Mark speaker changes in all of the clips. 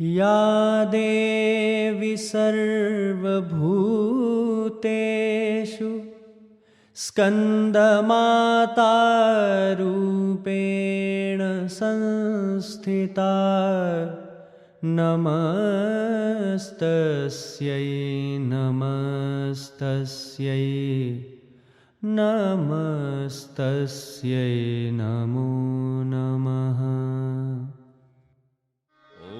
Speaker 1: या देवी सर्वभूतेषु स्कन्दमातारूपेण संस्थिता नमस्तस्यै नमस्तस्यै नमस्तस्यै नमो नमः।
Speaker 2: ॐ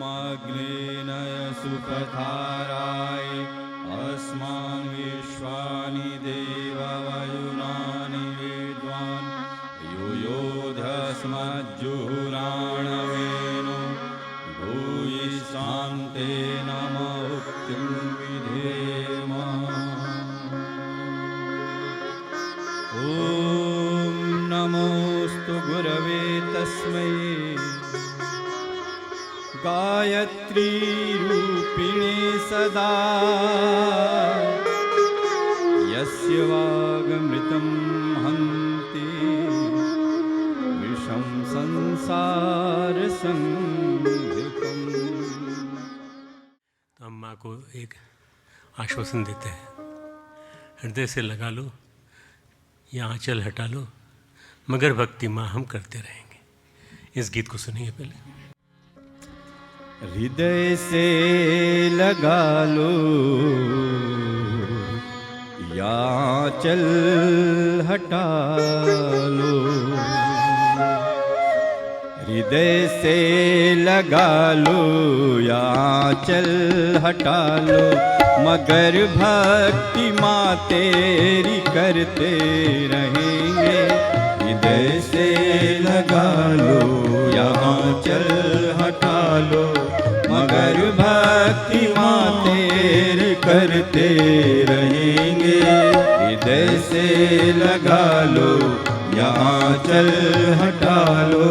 Speaker 2: अग्नेय सुपथाराय अस्मान् विश्वानि देववयुनानि विद्वान् युयोधस्मज्जुहुराणवेनो भूयिष्ठान्ते नम उक्तिं विधेम। ॐ नमोऽस्तु गुरवे तस्मै गायत्री रूपिणे सदा यस्य वागमृतं हन्ति विषं संसार संधिकम्।
Speaker 3: तो हम माँ को एक आश्वासन देते हैं, हृदय से लगा लो या आंचल हटा लो, मगर भक्ति माँ हम करते रहेंगे। इस गीत को सुनिए पहले।
Speaker 2: हृदय से लगा लो या चल हटा लो, हृदय से लगा लो या चल हटा लो, मगर भक्ति माँ तेरी करते रहेंगे। हृदय से लगा लो या चल हटा लो, मगर भक्ति माँ तेरी करते रहेंगे। हृदय से लगा लो या चल हटा लो।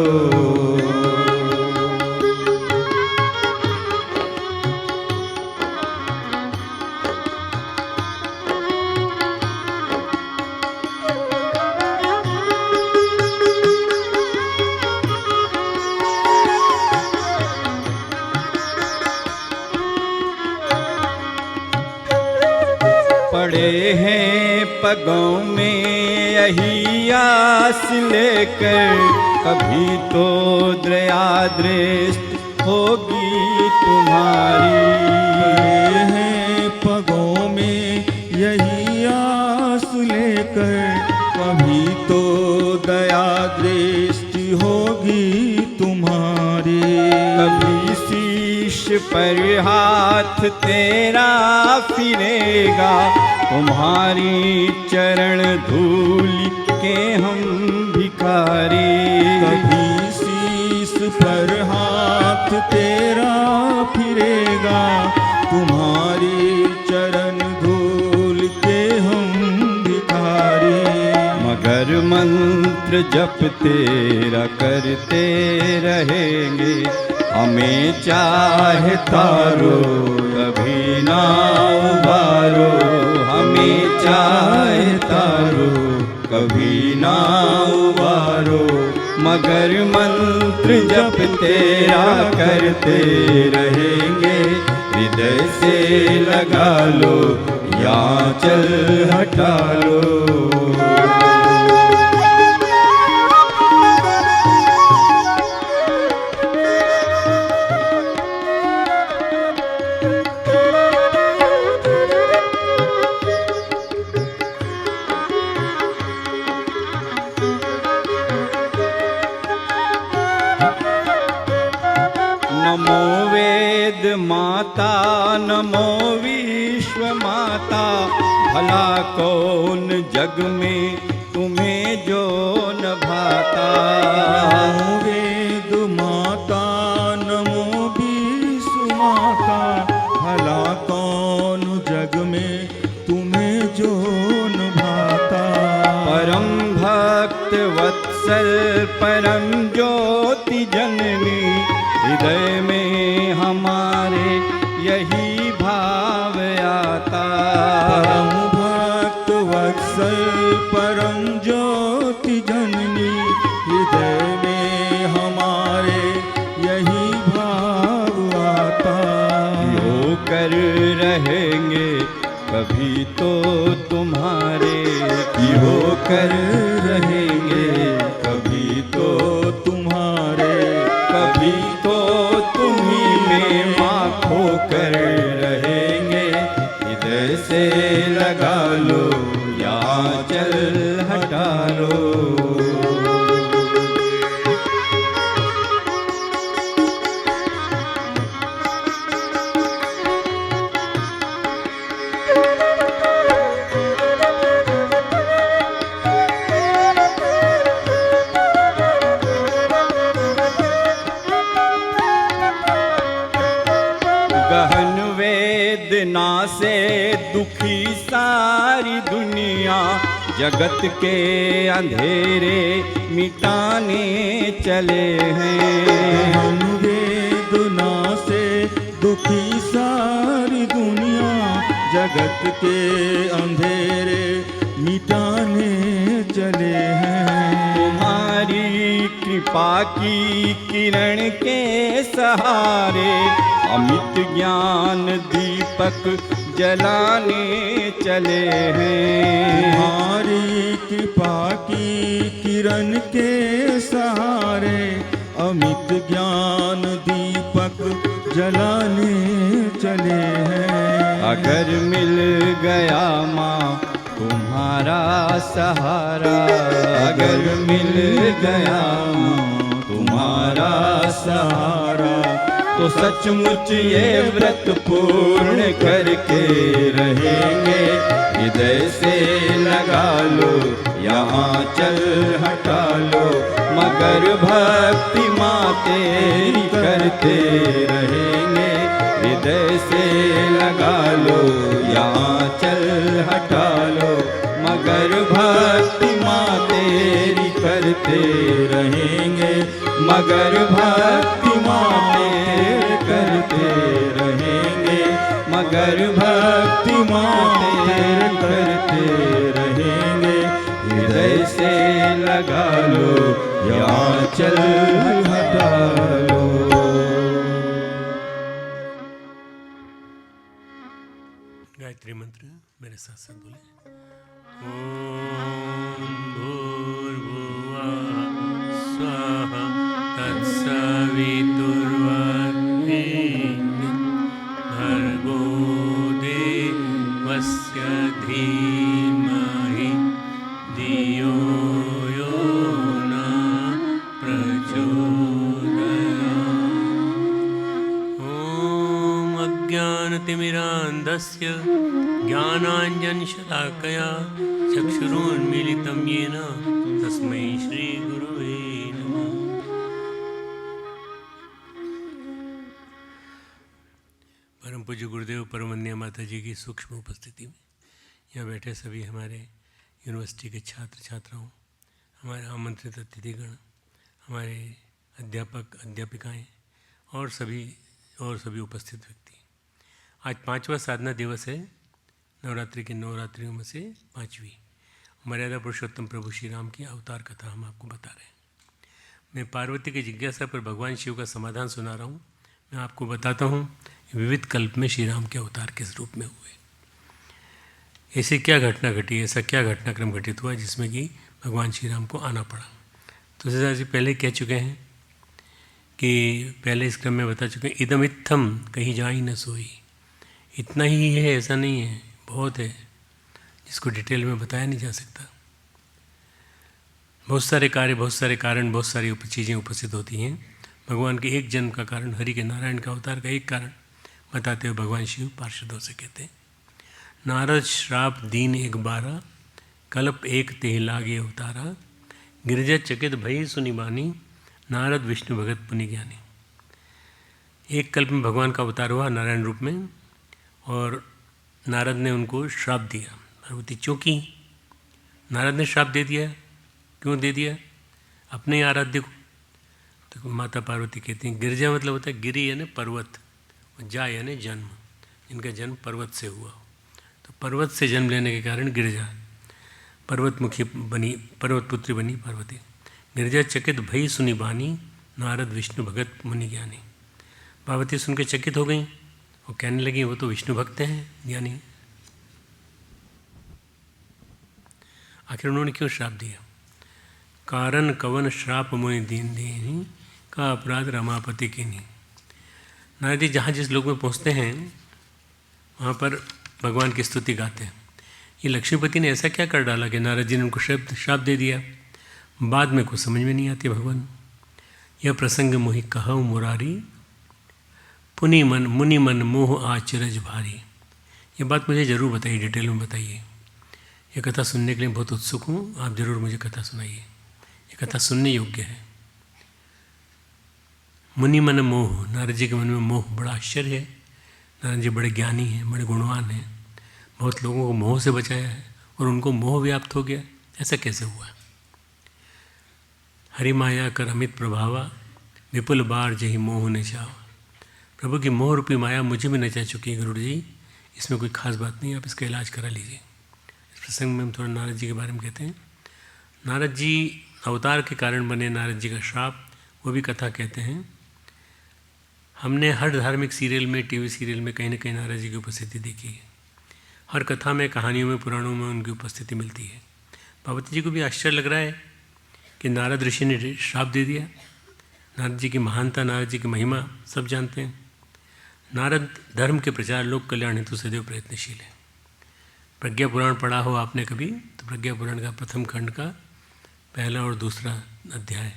Speaker 2: पड़े हैं पगों में यही आस लेकर, कभी तो दया दृष्टि होगी तुम्हारी।
Speaker 4: पड़े हैं पगों में यही आस लेकर, कभी तो दया दृष्टि होगी तुम्हारी।
Speaker 2: कभी शीश पर हाथ तेरा फिरेगा, तुम्हारी चरण धूल के हम भिखारी।
Speaker 4: कभी शीश पर हाथ तेरा फिरेगा, तुम्हारी चरण धूल के हम भिखारी।
Speaker 2: मगर मंत्र जप तेरा करते रहेंगे, हमें चाहे तारो कभी ना उबारो। हमें चाहे तारो कभी ना उबारो, मगर मंत्र जप तेरा करते रहेंगे। हृदय से लगा लो या चल हटा लो। नमो वेद माता नमो विश्व माता, भला कौन जग में तुम्हें जो न भाता।
Speaker 4: नमो वेद माता नमो विश्व माता, भला कौन जग में तुम्हें जो न भाता।
Speaker 2: परम भक्त वत्सल परम ज्योति जननी, हृदय में हमारे यही भाव आता।
Speaker 4: परम भक्त वत्सल परम ज्योति जननी, हृदय में हमारे यही भाव आता।
Speaker 2: होकर रहेंगे कभी तो तुम्हारे,
Speaker 4: कि होकर रहेंगे कभी तो तुम्हारे,
Speaker 2: कभी तो तुम्ही में माँ खोकर रहेंगे। इधर से लगा लो या चल हटा लो। गहन वेदना से दुखी सारी दुनिया, जगत के अंधेरे मिटाने चले हैं।
Speaker 4: हम वेदना से दुखी सारी दुनिया, जगत के अंधेरे मिटाने चले हैं।
Speaker 2: तुम्हारी कृपा की किरण के सहारे अमित ज्ञान दीपक जलाने चले हैं।
Speaker 4: तुम्हारी कृपा की किरण के सहारे अमित ज्ञान दीपक जलाने चले हैं।
Speaker 2: अगर मिल गया माँ तुम्हारा सहारा, अगर मिल गया माँ तुम्हारा सहारा, तो सचमुच ये व्रत पूर्ण करके रहेंगे। हृदय से लगा लो यहाँ चल हटा लो, मगर भक्ति माँ तेरी करते रहेंगे। हृदय से लगा लो यहाँ चल हटा लो, मगर भक्ति माँ तेरी करते रहेंगे। मगर भक्ति माँ तेरी करते रहेंगे, मगर भक्ति माँ तेरी करते रहेंगे। हृदय से लगा लो यहाँ चल हटा लो।
Speaker 3: गायत्री मंत्र मेरे साथ साथ बोले। ओम भूर्भुवः स्वः तत्सवितुर्वरेण्यं भर्गो देवस्य धीमहि धियो यो नः प्रचोदयात्। ॐ अज्ञानतिमिरान्धस्य ज्ञानाञ्जनशलाकया चक्षुरुन्मीलितं येन तस्मै श्रीगुरुवे नमः। परम पूज्य गुरुदेव परमवंदनीय माता जी की सूक्ष्म उपस्थिति में यहाँ बैठे सभी हमारे यूनिवर्सिटी के छात्र छात्राओं, हमारे आमंत्रित अतिथिगण, हमारे अध्यापक अध्यापिकाएं और सभी उपस्थित व्यक्ति। आज 5वां साधना दिवस है, नवरात्रि के 9 रात्रियों में से 5वीं। मर्यादा पुरुषोत्तम प्रभु श्री राम की अवतार कथा हम आपको बता रहे हैं। मैं पार्वती की जिज्ञासा पर भगवान शिव का समाधान सुना रहा हूँ। मैं आपको बताता हूँ विविध कल्प में श्री राम के अवतार किस रूप में हुए, ऐसी क्या घटना घटी, ऐसा क्या घटनाक्रम घटित हुआ जिसमें कि भगवान श्री राम को आना पड़ा। तो जैसा जी पहले कह चुके हैं कि पहले इस क्रम में बता चुके हैं, इदम इत्थम कहीं जा ही न सोई। इतना ही है ऐसा नहीं है, बहुत है जिसको डिटेल में बताया नहीं जा सकता। बहुत सारे कार्य, बहुत सारे कारण, बहुत सारी चीज़ें उपस्थित होती हैं। भगवान के एक जन्म का कारण, हरि के नारायण का अवतार का एक कारण बताते हुए भगवान शिव पार्षदों से कहते हैं, नारद श्राप दीन एक बारा, कल्प एक तेह लागे अवतारा, गिरिजा चकित भई सुनि बानी, नारद विष्णु भगत पुनि ज्ञानी। एक कल्प में भगवान का अवतार हुआ नारायण रूप में, और नारद ने उनको श्राप दिया। पार्वती चौंकी, नारद ने श्राप दे दिया, क्यों दे दिया? अपने आराध्य को। तो माता पार्वती कहती हैं, गिरिजा मतलब होता है गिरि यानी पर्वत, और जा यानी जन्म, जिनका जन्म पर्वत से हुआ। तो पर्वत से जन्म लेने के कारण गिरिजा पर्वतमुखी बनी, पर्वतपुत्री बनी पार्वती। गिरिजा चकित भई सुनि बानी, नारद विष्णु भगत मुनि ज्ञानी। पार्वती सुन के चकित हो गई वो कहने लगी वो तो विष्णु भक्त हैं ज्ञानी। आखिर उन्होंने क्यों श्राप दिया? कारण कवन श्राप मुनि दीन दीनी का अपराध रमापति की नहीं। नारद जी जहाँ जिस लोक में पहुँचते हैं वहाँ पर भगवान की स्तुति गाते हैं। ये लक्ष्मीपति ने ऐसा क्या कर डाला कि नारद जी ने उनको श्राप दे दिया? बाद में कुछ समझ में नहीं आती भगवान। यह प्रसंग मोहि कहऊ मुरारी मुनि मन मोह आचरज भारी। ये बात मुझे ज़रूर बताइए, डिटेल में बताइए। ये कथा सुनने के लिए बहुत उत्सुक हूँ, आप ज़रूर मुझे कथा सुनाइए। ये कथा सुनने योग्य है। मुनि मन मोह, नारद जी के मन में मोह, बड़ा आश्चर्य है। नारद जी बड़े ज्ञानी हैं, बड़े गुणवान हैं, बहुत लोगों को मोह से बचाया है और उनको मोह व्याप्त हो गया। ऐसा कैसे हुआ? हरि माया कर अमित प्रभावा विपुल बार जही मोह ने चावा। प्रभु की मोह रूपी माया मुझे भी नचा चुकी है गुरु जी, इसमें कोई खास बात नहीं, आप इसका इलाज करा लीजिए। इस प्रसंग में हम थोड़ा नारद जी के बारे में कहते हैं। नारद जी अवतार के कारण बने, नारद जी का श्राप, वो भी कथा कहते हैं। हमने हर धार्मिक सीरियल में, टीवी सीरियल में कहीं ना कहीं नारद जी की उपस्थिति देखी है। हर कथा में, कहानियों में, पुराणों में उनकी उपस्थिति मिलती है। पार्वती जी को भी आश्चर्य लग रहा है कि नारद ऋषि ने श्राप दे दिया। नारद जी की महानता, नारद जी की महिमा सब जानते हैं। नारद धर्म के प्रचार, लोक कल्याण हेतु सदैव प्रयत्नशील है। प्रज्ञा पुराण पढ़ा हो आपने कभी, तो प्रज्ञा पुराण का प्रथम खंड का पहला और दूसरा अध्याय,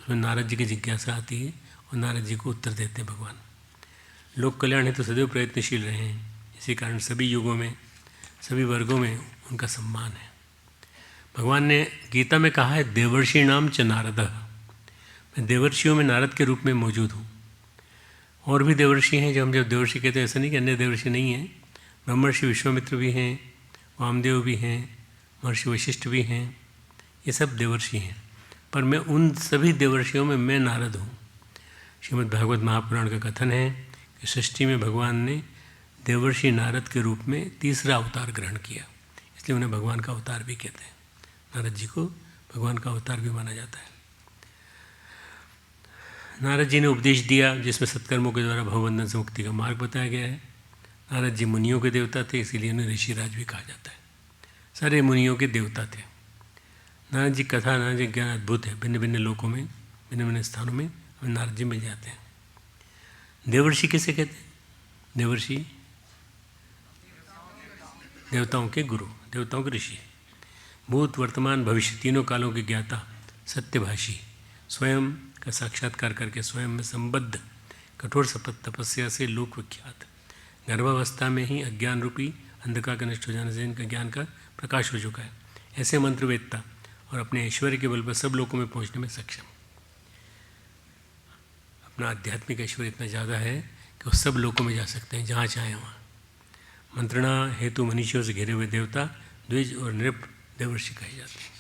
Speaker 3: उसमें नारद जी की जिज्ञासा आती है और नारद जी को उत्तर देते हैं भगवान। लोक कल्याण हेतु सदैव प्रयत्नशील रहे हैं, इसी कारण सभी युगों में, सभी वर्गों में उनका सम्मान है। भगवान ने गीता में कहा है देवर्षि नाम च नारद, मैं देवर्षियों में नारद के रूप में मौजूद हूँ। और भी देवर्षि हैं, जब देवर्षि कहते हैं ऐसा नहीं कि अन्य देवर्षि नहीं हैं। ब्रह्मर्षि विश्वामित्र भी हैं, वामदेव भी हैं, महर्षि वशिष्ठ भी हैं, ये सब देवर्षि हैं। पर मैं उन सभी देवर्षियों में मैं नारद हूँ। श्रीमद् भागवत महापुराण का कथन है कि सृष्टि में भगवान ने देवर्षि नारद के रूप में तीसरा अवतार ग्रहण किया, इसलिए उन्हें भगवान का अवतार भी कहते हैं। नारद जी को भगवान का अवतार भी माना जाता है। नारद जी ने उपदेश दिया जिसमें सत्कर्मों के द्वारा भवबंधन से मुक्ति का मार्ग बताया गया है। नारद जी मुनियों के देवता थे, इसीलिए उन्हें ऋषिराज भी कहा जाता है। सारे मुनियों के देवता थे। नारद जी कथा, नारद जी ज्ञान अद्भुत है। भिन्न भिन्न लोकों में, भिन्न भिन्न स्थानों में हमें नारद जी मिल जाते हैं। देवर्षि किसे कहते हैं? देवर्षि देवताओं के गुरु, देवताओं के ऋषि, भूत वर्तमान भविष्य तीनों कालों के ज्ञाता, सत्यभाषी, स्वयं का साक्षात्कार करके स्वयं में संबद्ध, कठोर तपस्या से लोक विख्यात, गर्भावस्था में ही अज्ञान रूपी अंधकार का नष्ट हो जाने से इनका ज्ञान का प्रकाश हो चुका है। ऐसे मंत्रवेत्ता और अपने ऐश्वर्य के बल पर सब लोगों में पहुंचने में सक्षम। अपना आध्यात्मिक ऐश्वर्य इतना ज़्यादा है कि वो सब लोगों में जा सकते हैं, जहाँ चाहें वहाँ। मंत्रणा हेतु मनीषियों से घिरे हुए देवता द्विज और नृप देवर्षि कहे जाते हैं।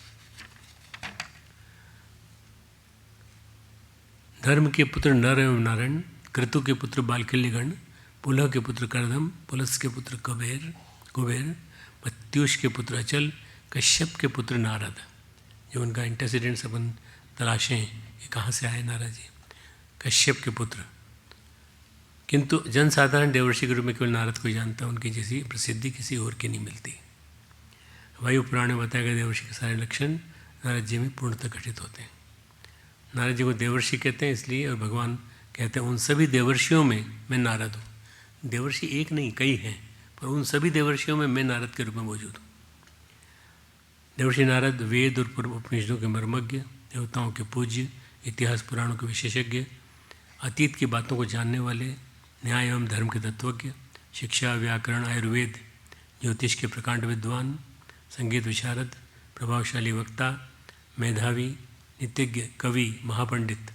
Speaker 3: धर्म के पुत्र नर एवं नारायण, क्रतु के पुत्र बालकिल्यगण, पुलह के पुत्र करदम, पुलस के पुत्र कुबेर, प्रत्युष के पुत्र अचल, कश्यप के पुत्र नारद। जो उनका एंटेसिडेंट्स अपन तलाशें, ये कहाँ से आए नारद जी? कश्यप के पुत्र। किंतु जनसाधारण देवर्षि के रूप में केवल नारद को जानता, उनकी जैसी प्रसिद्धि किसी और की नहीं मिलती। वायु पुराण में बताया गया देवर्षि के सारे लक्षण नारद जी में पूर्णतः घटित होते हैं। नारद जी को देवर्षि कहते हैं इसलिए, और भगवान कहते हैं उन सभी देवर्षियों में मैं नारद हूँ। देवर्षि एक नहीं, कई हैं, पर उन सभी देवर्षियों में मैं नारद के रूप में मौजूद हूँ। देवर्षि नारद वेद और पूर्व उपनिषदों के मर्मज्ञ, देवताओं के पूज्य, इतिहास पुराणों के विशेषज्ञ, अतीत की बातों को जानने वाले, न्याय एवं धर्म के तत्वज्ञ, शिक्षा, व्याकरण, आयुर्वेद, ज्योतिष के प्रकांड विद्वान, संगीत विशारद, प्रभावशाली वक्ता, मेधावी, नित्यज्ञ, कवि, महापंडित,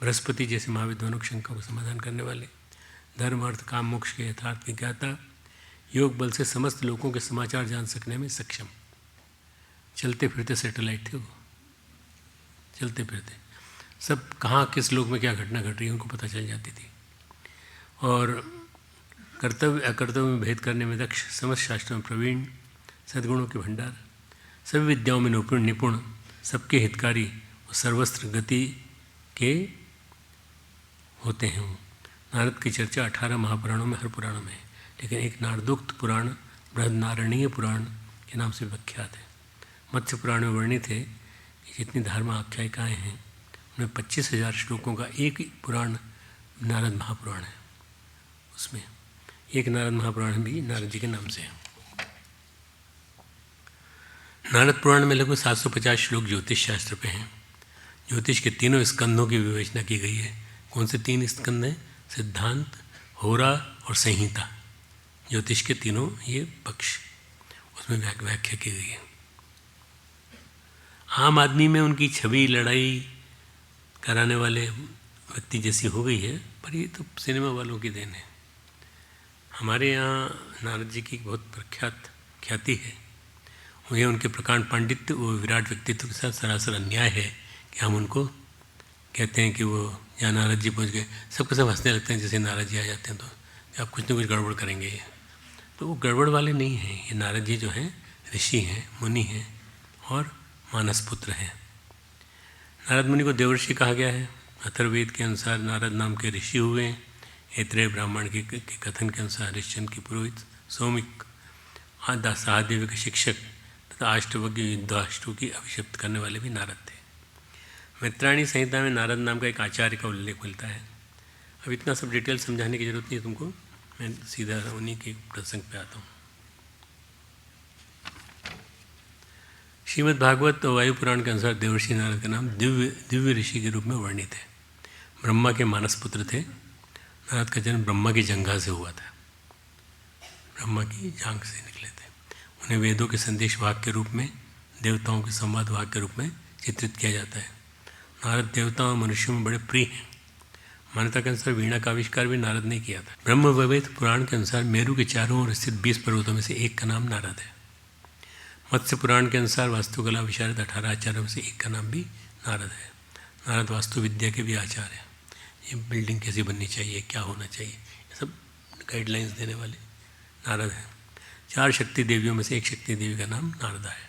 Speaker 3: बृहस्पति जैसे महाविद्वानों की शंका को समाधान करने वाले, धर्म अर्थ काम मोक्ष के यथार्थ विज्ञाता, योग बल से समस्त लोगों के समाचार जान सकने में सक्षम। चलते फिरते सैटेलाइट थे वो, चलते फिरते सब कहाँ किस लोक में क्या घटना घट रही है उनको पता चल जाती थी। और कर्तव्य अकर्तव्य में भेद करने में दक्ष, समस्त शास्त्रों में प्रवीण, सद्गुणों के भंडार, सभी विद्याओं में निपुण, सबके हितकारी और सर्वस्त्र गति के होते हैं। नारद की चर्चा 18 महापुराणों में हर पुराणों में है, लेकिन एक नारदोक्त पुराण बृहदनारायणीय पुराण के नाम से विख्यात है। मत्स्य पुराण में वर्णित है कि जितनी धर्म आख्यायिकाएँ हैं उनमें 25,000 श्लोकों का एक ही पुराण नारद महापुराण है। उसमें एक नारद महापुराण भी नारद जी के नाम से है। नारद पुराण में लगभग 750 श्लोक ज्योतिष शास्त्र पे हैं। ज्योतिष के तीनों स्कंधों की विवेचना की गई है। कौन से 3 स्कंध हैं? सिद्धांत, होरा और संहिता। ज्योतिष के तीनों ये पक्ष, उसमें व्याख्या की गई है। आम आदमी में उनकी छवि लड़ाई कराने वाले व्यक्ति जैसी हो गई है, पर ये तो सिनेमा वालों की देन है। हमारे यहाँ नारद जी की बहुत प्रख्यात ख्याति है। ये उनके प्रकांड पांडित्य वो विराट व्यक्तित्व के साथ सरासर अन्याय है कि हम उनको कहते हैं कि वो यहाँ नारद जी पहुँच गए, सबके सब हंसने लगते हैं जैसे नारद जी आ जाते हैं तो आप कुछ न कुछ गड़बड़ करेंगे। ये तो वो गड़बड़ वाले नहीं हैं। ये नारद जी जो हैं ऋषि हैं, मुनि हैं और मानस पुत्र हैं। नारद मुनि को देवर्षि कहा गया है। अथर्ववेद के अनुसार नारद नाम के ऋषि हुए हैं। ऐत्रेय ब्राह्मण के कथन के अनुसार हरिश्चंद्र के पुरोहित, सौमिक सहादेव के शिक्षक तथा अष्टवज्ञ युद्धाष्टों की अभिषिप्त करने वाले भी नारद थे। मैत्रायणी संहिता में नारद नाम का एक आचार्य का उल्लेख मिलता है। अब इतना सब डिटेल समझाने की जरूरत नहीं है तुमको, मैं सीधा उन्हीं के प्रसंग पे आता हूँ। श्रीमद् भागवत और वायु पुराण के अनुसार देवर्षि नारद का नाम दिव्य ऋषि के रूप में वर्णित है। ब्रह्मा के मानस पुत्र थे। नारद का जन्म ब्रह्मा की जंघा से हुआ था, ब्रह्मा की जांघ से निकले थे। उन्हें वेदों के संदेश वाहक के रूप में, देवताओं के संवाद वाहक के रूप में चित्रित किया जाता है। नारद देवताओं और मनुष्यों में बड़े प्रिय हैं। मान्यता के अनुसार वीणा का आविष्कार भी नारद ने किया था। ब्रह्म वैवर्त पुराण के अनुसार मेरु के चारों ओर स्थित 20 पर्वतों में से एक का नाम नारद है। मत्स्य पुराण के अनुसार वास्तुकला विशारद 18 आचार्यों में से एक का नाम भी नारद है। नारद वास्तु विद्या के भी आचार्य हैं। ये बिल्डिंग कैसी बननी चाहिए, क्या होना चाहिए, ये सब गाइडलाइंस देने वाले नारद हैं। 4 शक्ति देवियों में से एक शक्ति देवी का नाम नारदा है।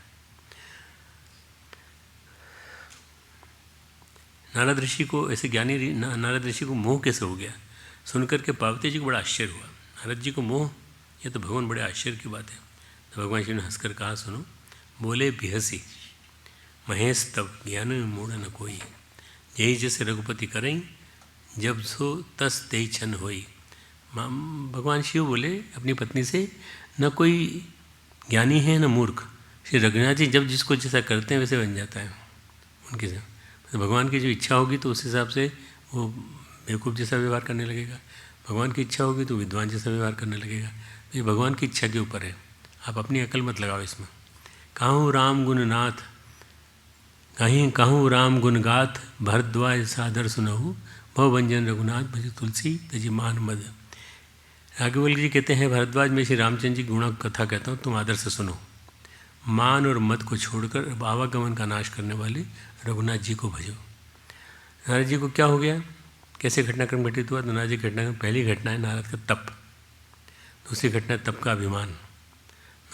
Speaker 3: नारद ऋषि को ऐसे ज्ञानी नारद ऋषि को मोह कैसे हो गया, सुनकर के पार्वती जी को बड़ा आश्चर्य हुआ। नारद जी को मोह, ये तो भगवान बड़े आश्चर्य की बात है। तो भगवान शिव ने हंसकर कहा, सुनो, बोले बिहसी महेश तब ज्ञान में मूढ़ न कोई, यही जैसे रघुपति करें जब सो तस ते छन होई। भगवान शिव बोले अपनी पत्नी से, न कोई ज्ञानी है न मूर्ख। श्री रघुनाथ जी जब जिसको जैसा करते हैं वैसे बन जाता है उनके से। तो भगवान की जो इच्छा होगी तो उस हिसाब से वो बेवकूफ़ जैसा व्यवहार करने लगेगा, भगवान की इच्छा होगी तो विद्वान जैसा व्यवहार करने लगेगा। तो ये भगवान की इच्छा के ऊपर है, आप अपनी अकल मत लगाओ इसमें। कहूँ राम गुणनाथ, कहूँ राम गुणगाथ, भरद्वाज सादर सुनहु, भवभंजन रघुनाथ भज तुलसी तजी मान मद। राघवल जी कहते हैं, भरद्वाज में श्री रामचंद्र जी गुणों की कथा कहता हूँ, तुम आदर से सुनो। मान और मद को छोड़कर आवागमन का नाश करने वाले रघुनाथ जी को भजो। नारद जी को क्या हो गया, कैसे घटनाक्रम घटित हुआ? तो नारद जी घटनाक्रम, पहली घटना है नारद का तप, दूसरी घटना तप का अभिमान।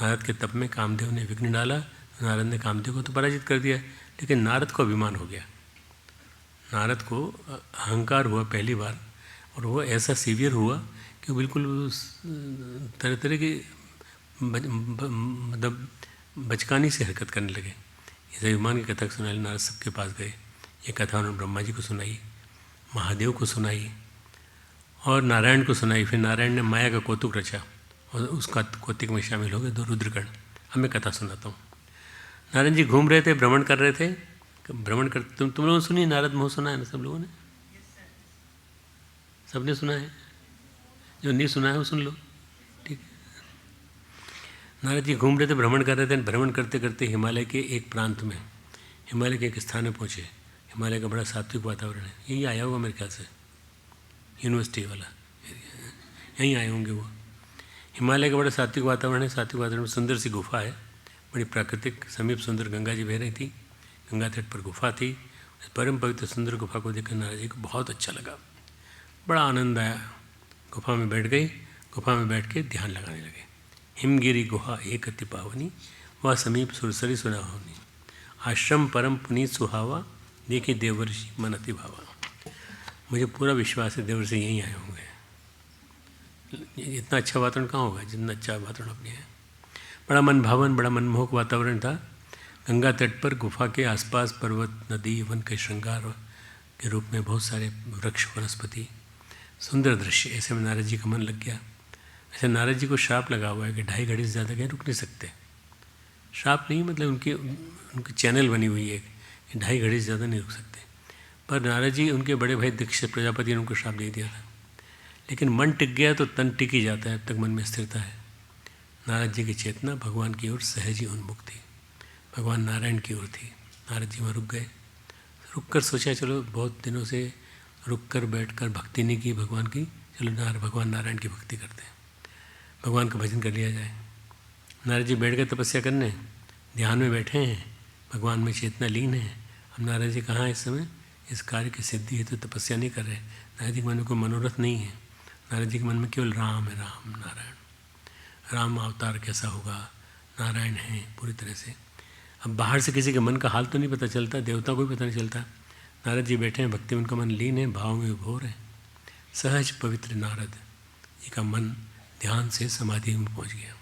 Speaker 3: नारद के तप में कामदेव ने विघ्न डाला, नारद ने कामदेव को तो पराजित कर दिया, लेकिन नारद को अभिमान हो गया। नारद को अहंकार हुआ पहली बार, और वो ऐसा सीवियर हुआ कि बिल्कुल तरह तरह की मतलब बचकानी से हरकत करने लगे। इस अभिमान की कथा सुनाई, नारद सबके पास गए। ये कथा उन्होंने ब्रह्मा जी को सुनाई, महादेव को सुनाई और नारायण को सुनाई। फिर नारायण ने माया का कौतुक रचा और उसका कौतुक में शामिल हो गए 2 रुद्रगण। अब मैं कथा सुनाता हूँ। नारायण जी घूम रहे थे, भ्रमण कर रहे थे, भ्रमण कर तुम लोगों ने सुनी नारद मोह, सुना है ना सब लोगों ने? सबने सुना है? जो नहीं सुना है वो सुन लो, ठीक है। नारद जी घूम रहे थे, भ्रमण कर रहे थे। भ्रमण करते करते हिमालय के एक प्रांत में, हिमालय के एक स्थान में पहुँचे। हिमालय का बड़ा सात्विक वातावरण है। यही आया होगा मेरे ख्याल से, यूनिवर्सिटी वाला एरिया, यहीं आए होंगे वो। हिमालय का बड़ा सात्विक वातावरण है। सात्विक वातावरण में सुंदर सी गुफा है, बड़ी प्राकृतिक, समीप सुंदर गंगा जी बह रही थी। गंगा तट पर गुफा थी। इस परम पवित्र सुंदर गुफा को देखकर नारद जी को बहुत अच्छा लगा, बड़ा आनंद आया। गुफा में बैठ गई। गुफा में बैठ के ध्यान लगाने लगे। हिमगिरी गुहा एक अति पावनी, वह समीप सुरसरी सुनावनी, आश्रम परम पुनीत सुहावा, देखी देवर्षि मन अति भावा। मुझे पूरा विश्वास है देवर्षि यहीं आए होंगे। इतना अच्छा वातावरण कहाँ होगा जितना अच्छा वातावरण अपने है। बड़ा मन भावन, बड़ा मनमोहक वातावरण था। गंगा तट पर गुफा के आसपास पर्वत, नदी, वन के श्रृंगार के रूप में बहुत सारे वृक्ष, वनस्पति, सुंदर दृश्य। ऐसे में नारद जी का मन लग गया। ऐसे नारद जी को श्राप लगा हुआ है कि 2.5 घड़ी से ज़्यादा कहीं रुक नहीं सकते। श्राप नहीं, मतलब उनकी चैनल बनी हुई है कि 2.5 घड़ी से ज़्यादा नहीं रुक सकते। पर नारद जी, उनके बड़े भाई दीक्षित प्रजापति ने उनको श्राप दे दिया था। लेकिन मन टिक गया तो तन टिक ही जाता है, अब तक मन में स्थिरता है। नारद जी की चेतना भगवान की ओर सहज ही उन्मुख थी, भगवान नारायण की ओर थी। नारद जी वहाँ रुक गए। रुक कर सोचा चलो बहुत दिनों से रुक कर बैठ कर भक्ति नहीं की भगवान की, चलो भगवान नारायण की भक्ति करते हैं, भगवान का भजन कर लिया जाए। नारद जी बैठ गए तपस्या करने, ध्यान में बैठे हैं, भगवान में चेतना लीन है। अब नारद जी कहाँ इस समय इस कार्य की सिद्धि है तो तपस्या नहीं कर रहे। नारद जी के मन में कोई मनोरथ नहीं है। नारद जी के मन में केवल राम है, राम नारायण। राम अवतार कैसा होगा, नारायण है पूरी तरह से। अब बाहर से किसी के मन का हाल तो नहीं पता चलता, देवता को भी पता नहीं चलता। नारद जी बैठे हैं, भक्ति में उनका मन लीन है, भाव में विभोर है। सहज पवित्र नारद जी का मन ध्यान से समाधि में पहुंच गया।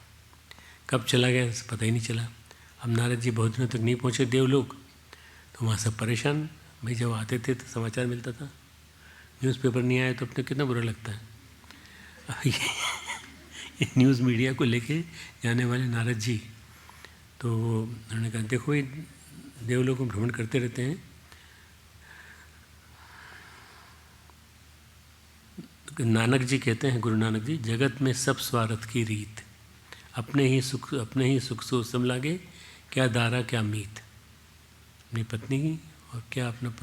Speaker 3: कब चला गया पता ही नहीं चला। अब नारद जी बहुत दिनों तक नहीं पहुँचे देवलोक, तो वहाँ सब परेशान। भाई जब आते थे तो समाचार मिलता था, न्यूज़पेपर नहीं आया तो अपने कितना बुरा लगता है। ये न्यूज़ मीडिया को लेके जाने वाले नारद जी, तो उन्होंने कहा देखो ये देवलोक में भ्रमण करते रहते हैं, नानक जी कहते हैं, गुरु नानक जी, जगत में सब स्वार्थ की रीत, अपने ही सुख सो सम लागे, क्या दारा क्या मीत। अपनी पत्नी की और क्या अपना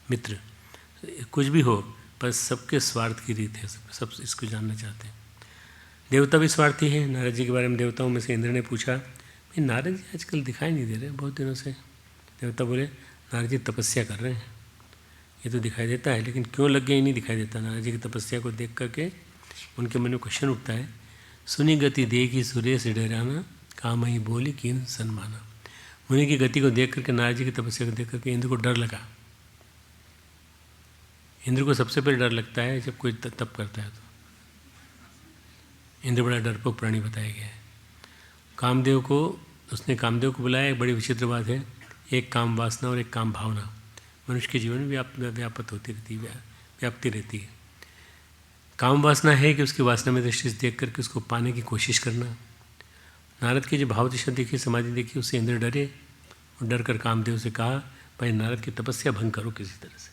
Speaker 3: मित्र, कुछ भी हो पर सबके स्वार्थ की रीत है, सब इसको जानना चाहते हैं। देवता भी स्वार्थी है। नारद जी के बारे में देवताओं में से इंद्र ने पूछा, भाई नारद जी आजकल दिखाई नहीं दे रहे बहुत दिनों से। देवता बोले नारद जी तपस्या कर रहे हैं, ये तो दिखाई देता है, लेकिन क्यों लग गया ही नहीं दिखाई देता। नारद जी की तपस्या को देख करके उनके मन में क्वेश्चन उठता है, सुनी गति देगी सुरेश डराना, काम ही बोली कीन सन्माना। मुनि की गति को देख करके, नारद जी की तपस्या को देख करके इंद्र को डर लगा। इंद्र को सबसे पहले डर लगता है जब कोई तप करता है तो। इंद्र बड़ा डरपोक प्राणी बताया गया है। कामदेव को बुलाया। एक बड़ी विचित्र बात है, एक काम वासना और एक काम भावना मनुष्य के जीवन में व्याप्त होती रहती है, व्याप्ति रहती है। काम वासना है कि उसकी वासना में दृष्टि से देख करके उसको पाने की कोशिश करना। नारद की जो भाव दिशा देखी, समाधि देखी, उससे इंद्र डरे और डर कर कामदेव से कहा, भाई नारद की तपस्या भंग करो किसी तरह से,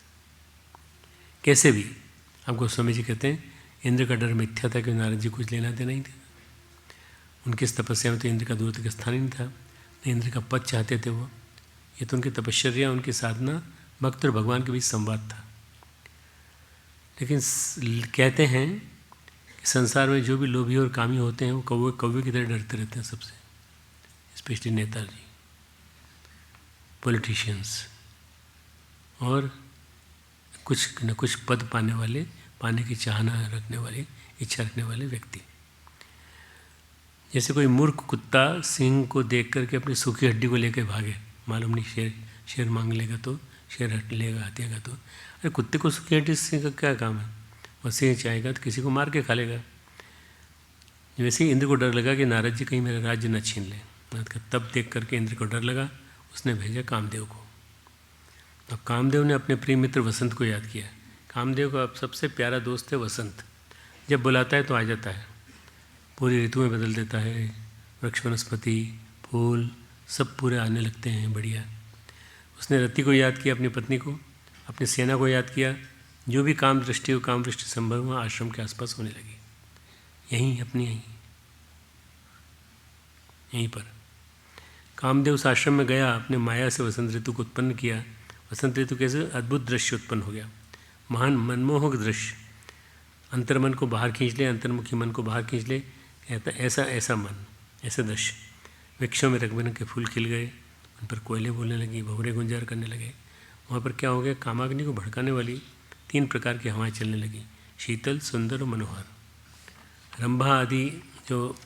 Speaker 3: कैसे भी। अब गोस्वामी जी कहते हैं इंद्र का डर मिथ्या था, कि नारद जी कुछ लेना देना ही था उनकी इस तपस्या में। तो इंद्र का दूर तक स्थान ही नहीं था, न इंद्र का पद चाहते थे वो। ये तो उनकी तपश्चर्या, उनकी साधना, भक्त और भगवान के बीच संवाद था। लेकिन कहते हैं कि संसार में जो भी लोभी और कामी होते हैं वो कौवे की तरह डरते रहते हैं सबसे, स्पेशली नेताजी, पॉलिटिशियंस और कुछ न कुछ पद पाने वाले, पाने की चाहना रखने वाले, इच्छा रखने वाले व्यक्ति। जैसे कोई मूर्ख कुत्ता सिंह को देख करके अपनी सूखी हड्डी को लेकर भागे, मालूम नहीं शेर मांग लेगा तो शेर हट लेगा, हत्यागा तो। अरे कुत्ते को सूखी हड्डी सिंह का क्या काम है, वह सिंह चाहेगा तो किसी को मार के खा लेगा। वैसे ही इंद्र को डर लगा कि नारद जी कहीं मेरा राज्य न छीन ले। तब देख करके इंद्र को डर लगा, उसने भेजा कामदेव को। अब कामदेव ने अपने प्रिय मित्र वसंत को याद किया। कामदेव का सबसे प्यारा दोस्त है वसंत, जब बुलाता है तो आ जाता है, पूरी ऋतु में बदल देता है, वृक्ष वनस्पति फूल सब पूरे आने लगते हैं, बढ़िया। उसने रति को याद किया, अपनी पत्नी को, अपनी सेना को याद किया। जो भी काम दृष्टि संभव हुआ आश्रम के आसपास होने लगी, यहीं पर। कामदेव उस आश्रम में गया, अपने माया से वसंत ऋतु को उत्पन्न किया। वसंत ऋतु कैसे अद्भुत दृश्य उत्पन्न हो गया, महान मनमोहक दृश्य। अंतर्मन को बाहर खींच ले, अंतर्मुखी मन को बाहर खींच ले, ऐसा मन, ऐसा दृश्य। वृक्षों में रंग के फूल खिल गए, उन पर कोयले बोलने लगी, भंवरे गुंजार करने लगे। वहाँ पर क्या हो गया, कामाग्नि को भड़काने वाली 3 प्रकार की हवाएं चलने लगी, शीतल, सुंदर और मनोहर। रंभा आदि जो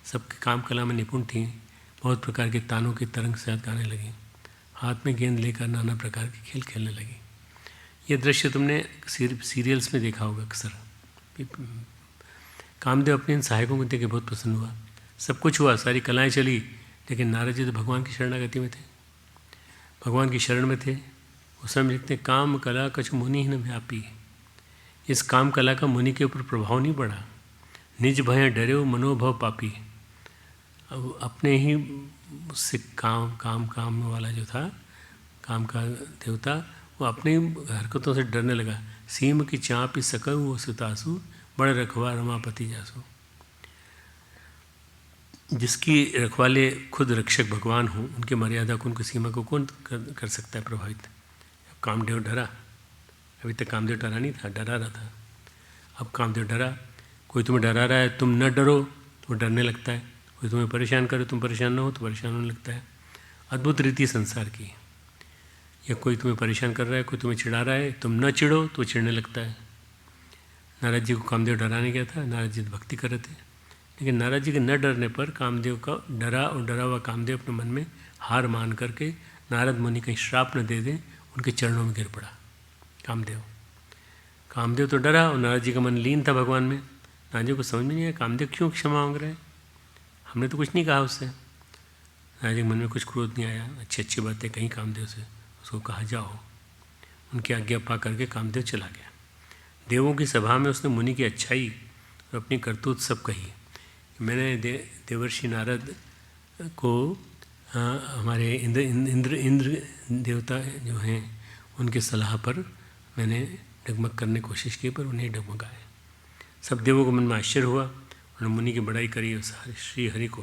Speaker 3: सबके काम कला में निपुण थीं, बहुत प्रकार के तानों की तरंग के साथ गाने लगी, हाथ में गेंद लेकर नाना प्रकार के खेल खेलने लगी। ये दृश्य तुमने सीरियल्स में देखा होगा अक्सर, कामदेव अपने इन सहायकों को देख के बहुत प्रसन्न हुआ। सब कुछ हुआ, सारी कलाएं चली, लेकिन नारद जी तो भगवान की शरणागति में थे, भगवान की शरण में थे। उस समय लिखते हैं काम कला कछु मुनि ही न व्यापी। इस काम कला का मुनि के ऊपर प्रभाव नहीं पड़ा। निज भय डरे मनोभव पापी। अब अपने ही से काम वाला जो था, काम का देवता, वो अपनी हरकतों से डरने लगा। सीम की चाँप सकऊ वो सुतासु, बड़ रखवा रमापति जासु। जिसकी रखवाले खुद रक्षक भगवान हों, उनके मर्यादा को, उनकी सीमा को कौन कर सकता है प्रभावित। कामदेव डरा, अभी तक कामदेव डरा नहीं था, डरा रहा था। अब कामदेव डरा। कोई तुम्हें डरा रहा है, तुम न डरो तो डरने लगता है। कोई तुम्हें परेशान करे, तुम परेशान न हो तो परेशान होने लगता है। अद्भुत रीति संसार की। या कोई तुम्हें परेशान कर रहा है, कोई तुम्हें चिढ़ा रहा है, तुम न चिढ़ो तो चिढ़ने लगता है। नारद जी को कामदेव डराने गया था, नारद जी भक्ति कर रहे थे, लेकिन नारद जी के न डरने पर कामदेव का डरा, और डरा हुआ कामदेव अपने मन में हार मान करके नारद मुनि कहीं श्राप न दे दें, उनके चरणों में गिर पड़ा कामदेव तो डरा, और नारद जी का मन लीन था भगवान में। नारद जी को समझ में नहीं आया कामदेव क्यों क्षमा मांग रहे हैं, हमने तो कुछ नहीं कहा उससे। नारद जी के मन में कुछ क्रोध नहीं आया, अच्छी अच्छी बातें कहीं कामदेव से, उसको कहा जाओ। उनकी आज्ञा पा करके कामदेव चला गया। देवों की सभा में उसने मुनि की अच्छाई और अपनी करतूत सब कही। मैंने देवर्षि नारद को हमारे इंद्र देवता जो हैं उनके सलाह पर मैंने डगमग करने की कोशिश की, पर उन्हें डगमगाए। सब देवों को मन में आश्चर्य हुआ। उन्होंने मुनि की बड़ाई करी और श्री हरि को,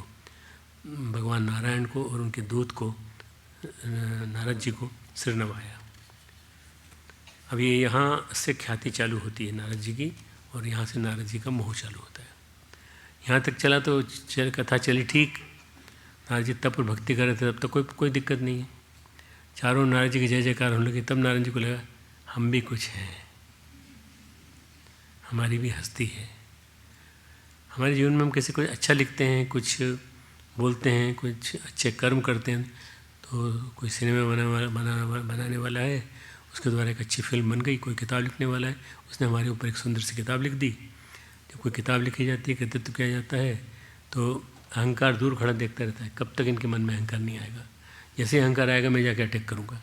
Speaker 3: भगवान नारायण को और उनके दूत को, नारद जी को सिर नवाया। अब ये यहाँ से ख्याति चालू होती है नारद जी की, और यहाँ से नारद जी का मोह चालू होता है। यहाँ तक चला तो कथा चली ठीक। नारद जी तब पर भक्ति कर रहे थे, तब तक कोई दिक्कत नहीं है। चारों नारद जी की जय जयकार होने लगी। तब नारद जी को लगा हम भी कुछ हैं, हमारी भी हस्ती है। हमारे जीवन में हम कैसे कुछ अच्छा लिखते हैं, कुछ बोलते हैं, कुछ अच्छे कर्म करते हैं, तो कोई सिनेमा बनाने वाला है, उसके द्वारा एक अच्छी फिल्म बन गई। कोई किताब लिखने वाला है, उसने हमारे ऊपर एक सुंदर सी किताब लिख दी। जब कोई किताब लिखी जाती है, कृतित्व किया जाता है, तो अहंकार दूर खड़ा देखता रहता है, कब तक इनके मन में अहंकार नहीं आएगा। जैसे अहंकार आएगा मैं जाके अटैक करूँगा।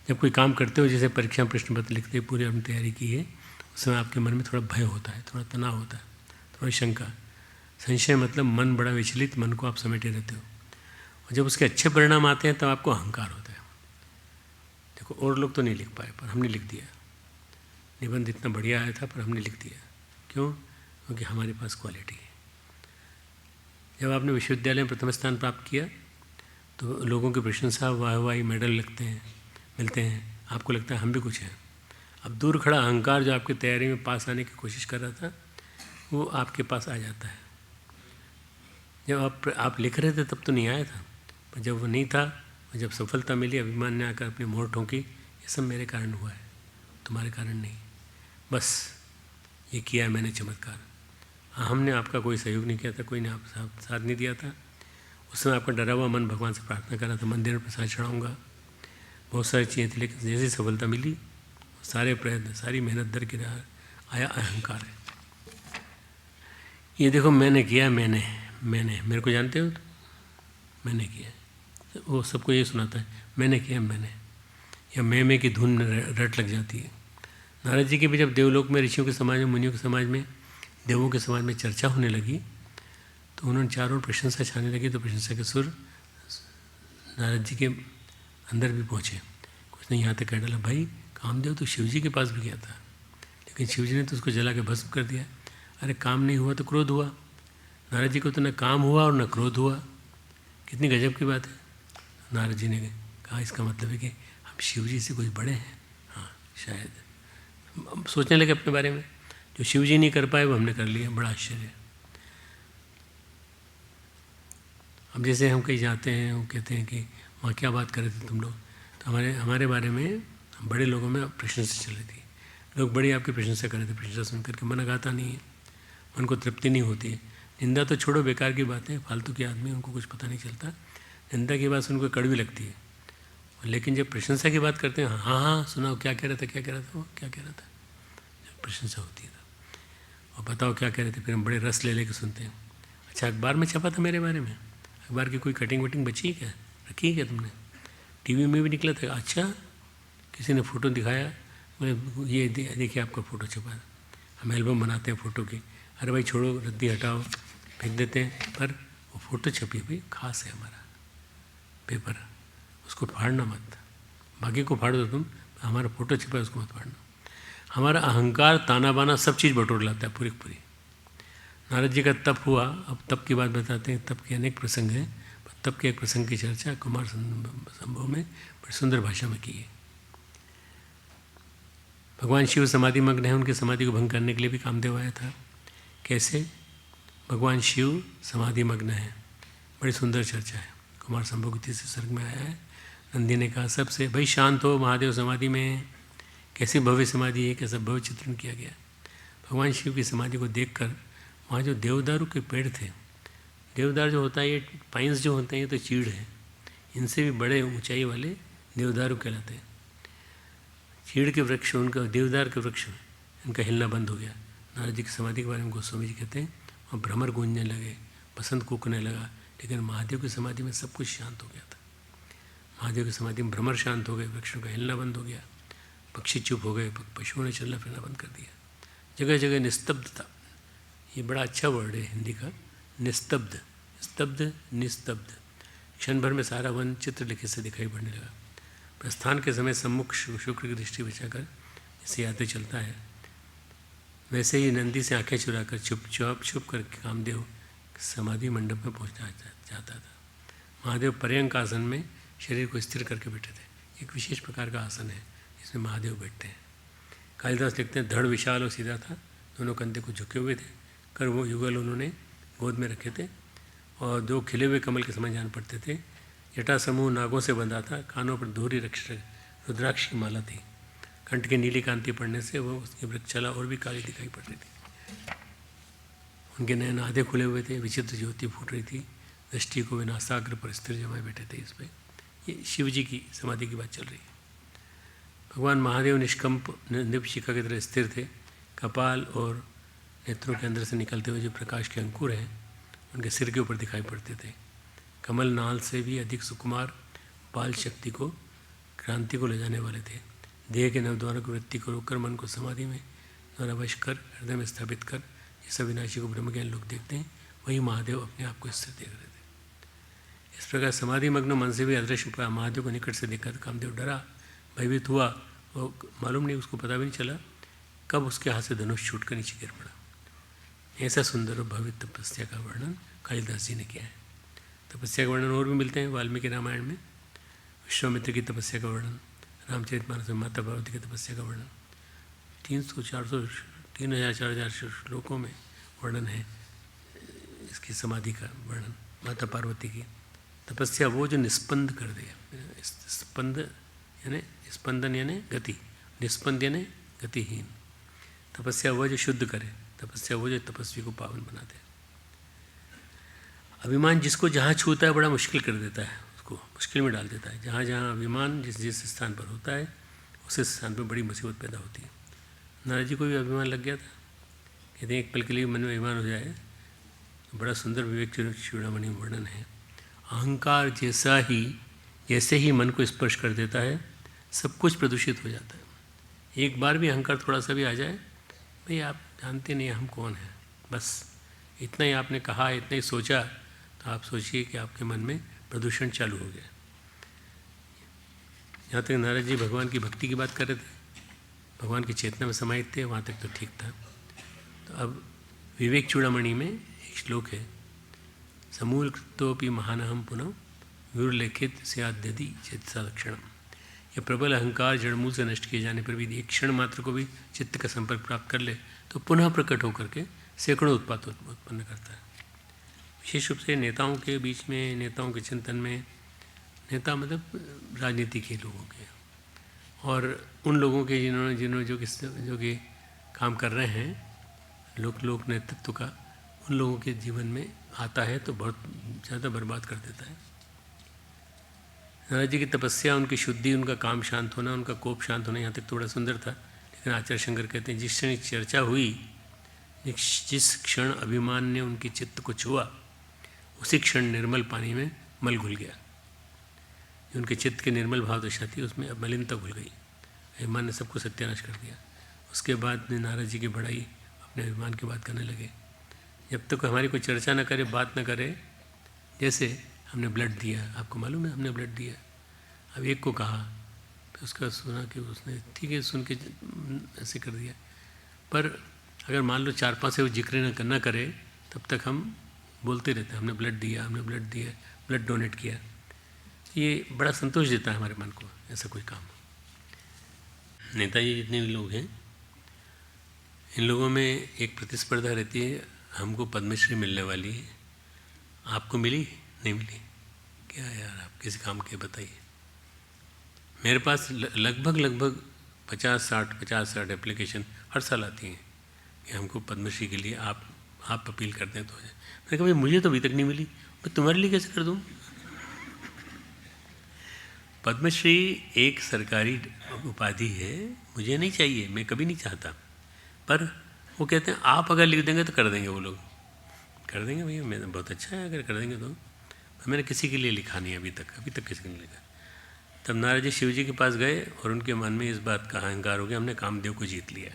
Speaker 3: जब कोई काम करते हो, जैसे परीक्षा प्रश्न पत्र लिखते पूरी अपनी तैयारी की है, उस समय आपके मन में थोड़ा भय होता है, थोड़ा तनाव होता है, थोड़ा शंका, संशय, मतलब मन बड़ा विचलित, मन को आप समेटे रहते हो। और जब उसके अच्छे परिणाम आते हैं तब आपको अहंकार होता है। देखो और लोग तो नहीं लिख पाए, पर हमने लिख दिया। निबंध इतना बढ़िया आया था, पर हमने लिख दिया। क्यों? क्योंकि हमारे पास क्वालिटी है। जब आपने विश्वविद्यालय में प्रथम स्थान प्राप्त किया तो लोगों की प्रशंसा, वाहवाही, मेडल मिलते हैं, आपको लगता है हम भी कुछ हैं। अब दूर खड़ा अहंकार जो आपकी तैयारी में पास आने की कोशिश कर रहा था, वो आपके पास आ जाता है। जब आप लिख रहे थे तब तो नहीं आया था, पर जब वो नहीं था और जब सफलता मिली, अभिमान ने आकर अपनी मोहर ठोंकी, ये सब मेरे कारण हुआ है, तुम्हारे कारण नहीं। बस ये किया है मैंने चमत्कार। हमने आपका कोई सहयोग नहीं किया था, कोई ने आपका साथ नहीं दिया था। उस समय आपका डरा हुआ मन भगवान से प्रार्थना कर रहा था, मंदिर में प्रसाद चढ़ाऊँगा, बहुत सारी चीज़ें थी, लेकिन जैसी सफलता मिली, सारे प्रयत्न, सारी मेहनत दर के आया अहंकार है। ये देखो मैंने किया, मैंने मेरे को जानते हो, मैंने किया। वो सबको ये सुनाता है मैंने किया, मैंने, या मैं की धुन रट लग जाती है। नारद जी के भी जब देवलोक में, ऋषियों के समाज में, मुनियों के समाज में, देवों के समाज में चर्चा होने लगी, तो उन्होंने चारों प्रशंसा छाने लगी। तो प्रशंसा के सुर नारद जी के अंदर भी पहुँचे। कुछ नहीं, यहाँ तक कह डाला, भाई कामदेव तो शिव जी के पास भी गया था, लेकिन शिव जी ने तो उसको जला के भस्म कर दिया। अरे काम नहीं हुआ तो क्रोध हुआ। नारद जी को तो न काम हुआ और न क्रोध हुआ। कितनी गजब की बात है। नारद जी ने कहा इसका मतलब है कि हम शिव जी से कुछ बड़े हैं। हाँ शायद सोचने लगे अपने बारे में, जो शिव जी नहीं कर पाए वो हमने कर लिया, बड़ा आश्चर्य। अब जैसे हम कहीं जाते हैं, वो कहते हैं कि वहाँ क्या बात कर रहे थे तुम लोग, तो हमारे बारे में बड़े लोगों में प्रशंसा चल रही थी। लोग बड़ी आपकी प्रशंसा कर रहे थे। प्रशंसा सुन करके मन गाता नहीं है, मन को तृप्ति नहीं होती है। निंदा तो छोड़ो, बेकार की बातें, फालतू के आदमी, उनको कुछ पता नहीं चलता। निंदा की बात सुनको कड़वी लगती है, लेकिन जब प्रशंसा की बात करते हैं, हाँ हाँ सुनाओ क्या कह रहा था, क्या कह रहा था, वो क्या कह रहा था, जब प्रशंसा होती है। और बताओ क्या कह रहे थे, फिर हम बड़े रस ले लेके सुनते हैं। अच्छा अखबार में छपा था मेरे बारे में, अखबार की कोई कटिंग वटिंग बची है क्या, रखी है क्या तुमने, टीवी में भी निकला था, अच्छा किसी ने फ़ोटो दिखाया, मैं ये देखिए आपका फ़ोटो छपा है, हम एल्बम बनाते हैं फ़ोटो की, अरे भाई छोड़ो रद्दी हटाओ फेंक देते हैं, पर वो फ़ोटो छपी भाई खास है हमारा पेपर, उसको फाड़ना मत, बाकी को फाड़ दो तुम, हमारा फ़ोटो छपा है उसको मत फाड़ना। हमारा अहंकार ताना बाना सब चीज़ बटोर लाता है पूरी पूरी। नारद जी का तप हुआ, अब तप की बात बताते हैं, तप के अनेक प्रसंग हैं, पर तप के एक प्रसंग की चर्चा कुमार संभव में बड़ी सुंदर भाषा में की है। भगवान शिव समाधि मग्न है, उनकी समाधि को भंग करने के लिए भी कामदेव आया था। कैसे भगवान शिव समाधि मग्न है, बड़ी सुंदर चर्चा है, कुमार संभव के तीसरे सर्ग में आया है। नंदी ने कहा सबसे भाई शांत हो, महादेव समाधि में, कैसी भव्य समाधि है, कैसा भव्य चित्रण किया गया। भगवान शिव की समाधि को देखकर वहाँ जो देवदारू के पेड़ थे, देवदार जो होता है ये पाइन्स जो होते हैं ये तो चीड़ है, इनसे भी बड़े ऊंचाई वाले देवदारू कहलाते हैं। चीड़ के वृक्ष, उनका देवदार के वृक्ष, इनका हिलना बंद हो गया। नारद जी की समाधि के बारे में गोस्वामी जी कहते हैं वहाँ भ्रमर गूंजने लगे, बसंत कूकने लगा, लेकिन महादेव की समाधि में सब कुछ शांत हो गया था। महादेव की समाधि में भ्रमर शांत हो गए, वृक्षों का हिलना बंद हो गया, पक्षी चुप हो गए, पशुओं ने चलना फिरना बंद कर दिया, जगह जगह निस्तब्धता। ये बड़ा अच्छा वर्ड है हिंदी का, निस्तब्ध, स्तब्ध निस्तब्ध। क्षण भर में सारा वन चित्रलिखित से दिखाई पड़ने लगा। प्रस्थान के समय सम्मुख शुक्र की दृष्टि बचाकर जैसे यात्री चलता है, वैसे ही नंदी से आंखें चुराकर छुप कर कामदेव समाधि मंडप में पहुंचना चाहता था। महादेव पर्यंक आसन में शरीर को स्थिर करके बैठे थे। एक विशेष प्रकार का आसन है जिसमें महादेव बैठते हैं। कालिदास लिखते हैं धड़ विशाल और सीधा था, दोनों कंधे को झुके हुए थे, कर वो युगल उन्होंने गोद में रखे थे और दो खिले हुए कमल के समय जान पड़ते थे। जटा समूह नागों से बंधा था, कानों पर धूरी रुद्राक्ष की माला थी, कंठ की नीली कांति पड़ने से वो उसकी वृक्षला और भी काली दिखाई पड़ रही थी। उनके नयन आधे खुले हुए थे, विचित्र ज्योति फूट रही थी, दृष्टि को विनाशाग्र पर स्थिर जमाए बैठे थे। इस पर ये शिव जी की समाधि की बात चल रही है। भगवान महादेव निष्कंप निपशिखा की तरह स्थिर थे। कपाल और नेत्रों के अंदर से निकलते हुए जो प्रकाश के अंकुर हैं उनके सिर के ऊपर दिखाई पड़ते थे। कमल नाल से भी अधिक सुकुमार बाल शक्ति को, क्रांति को ले जाने वाले थे। देह के नवद्वारों की वृत्ति को रोककर मन को समाधि में द्वारा वश कर हृदय में स्थापित कर जिस अविनाशी को ब्रह्मज्ञान लोग देखते हैं, वही महादेव अपने आप को स्थिर देख रहे थे। इस प्रकार समाधि मग्न मन से भी अदृश्य पाया महादेव को निकट से देखकर कामदेव डरा, भयभीत हुआ और मालूम नहीं, उसको पता भी नहीं चला कब उसके हाथ से धनुष छूट कर नीचे गिर पड़ा। ऐसा सुंदर और भव्य तपस्या का वर्णन कालिदास जी ने किया है। तपस्या का वर्णन और भी मिलते हैं वाल्मीकि रामायण में। विश्वामित्र की तपस्या का वर्णन, रामचरितमानस में माता पार्वती की तपस्या का वर्णन, 300-400 3,000-4,000 श्लोकों में वर्णन है इसकी समाधि का वर्णन। माता पार्वती की तपस्या वो जो निस्पंद कर दे, स्पंद यानी स्पंदन यानी गति, निस्पंद यानी गतिहीन। तपस्या वो जो शुद्ध करे, तपस्या वो जो तपस्वी को पावन बना दे। अभिमान जिसको जहाँ छूता है बड़ा मुश्किल कर देता है, उसको मुश्किल में डाल देता है। जहाँ जहाँ अभिमान जिस स्थान पर होता है उस स्थान पर बड़ी मुसीबत पैदा होती है। नारद जी को भी अभिमान लग गया था। कहते हैं एक पल के लिए मन में अभिमान हो जाए तो बड़ा सुंदर विवेक चूड़ामणि वर्णन है। अहंकार जैसे ही मन को स्पर्श कर देता है सब कुछ प्रदूषित हो जाता है। एक बार भी अहंकार थोड़ा सा भी आ जाए, भाई आप जानते नहीं हम कौन हैं, बस इतना ही आपने कहा, इतना ही सोचा, तो आप सोचिए कि आपके मन में प्रदूषण चालू हो गया। यहाँ तक नारद जी भगवान की भक्ति की बात कर रहे थे, भगवान की चेतना में समाहित थे, वहाँ तक तो ठीक था। तो अब विवेक चूड़ामणि में एक श्लोक है, समूल कृतोपि महानहम पुनः विरुल्लेखित स्याद्यदि चित्त लक्षणम। यह प्रबल अहंकार जड़मूल से नष्ट किए जाने पर भी एक क्षण मात्र को भी चित्त का संपर्क प्राप्त कर ले तो पुनः प्रकट होकर के सैकड़ों उत्पात उत्पन्न करता है। विशेष रूप से नेताओं के बीच में, नेताओं के चिंतन में, नेता मतलब राजनीति के लोगों के और उन लोगों के जिन्होंने जो कि काम कर रहे हैं लोक नेतृत्व का, उन लोगों के जीवन में आता है तो बहुत ज़्यादा बर्बाद कर देता है। नारद जी की तपस्या, उनकी शुद्धि, उनका काम शांत होना, उनका कोप शांत होना, यहाँ तक थोड़ा सुंदर था। लेकिन आचार्य शंकर कहते हैं जिस क्षण चर्चा हुई, जिस क्षण अभिमान ने उनके चित्त को छुआ, उसी क्षण निर्मल पानी में मल घुल गया। जो उनके चित्त के निर्मल भाव दशा थी, उसमें अब मलिनता घुल गई। अभिमान ने सबको सत्यानाश कर दिया। उसके बाद नारद जी की बड़ाई अपने अभिमान की बात करने लगे। जब तक हमारी कोई चर्चा न करे, बात न करे, जैसे हमने ब्लड दिया, आपको मालूम है हमने ब्लड दिया, अब एक को कहा, फिर उसका सुना कि उसने ठीक है सुन के ऐसे कर दिया। पर अगर मान लो 4-5 से वो जिक्र न करे, तब तक हम बोलते रहते हैं हमने ब्लड दिया, हमने ब्लड दिया, ब्लड डोनेट किया। ये बड़ा संतोष देता है हमारे मन को, ऐसा कोई काम। नेताजी जितने भी लोग हैं, इन लोगों में एक प्रतिस्पर्धा रहती है, हमको पद्मश्री मिलने वाली है, आपको मिली नहीं मिली, क्या यार आप किसी काम के बताइए। मेरे पास लगभग 50-60 एप्लीकेशन हर साल आती हैं कि हमको पद्मश्री के लिए आप अपील करते हैं तो। मैंने कहा मुझे तो अभी तक नहीं मिली, मैं तुम्हारे लिए कैसे कर दूँ। पद्मश्री एक सरकारी उपाधि है, मुझे नहीं चाहिए, मैं कभी नहीं चाहता, पर वो कहते हैं आप अगर लिख देंगे तो कर देंगे, वो लोग कर देंगे। भैया मैं बहुत अच्छा है अगर कर देंगे तो। मैंने किसी के लिए लिखा नहीं अभी तक किसी के लिए लिखा। तब नारद जी शिव जी के पास गए और उनके मन में इस बात का अहंकार हो गया, हमने कामदेव को जीत लिया।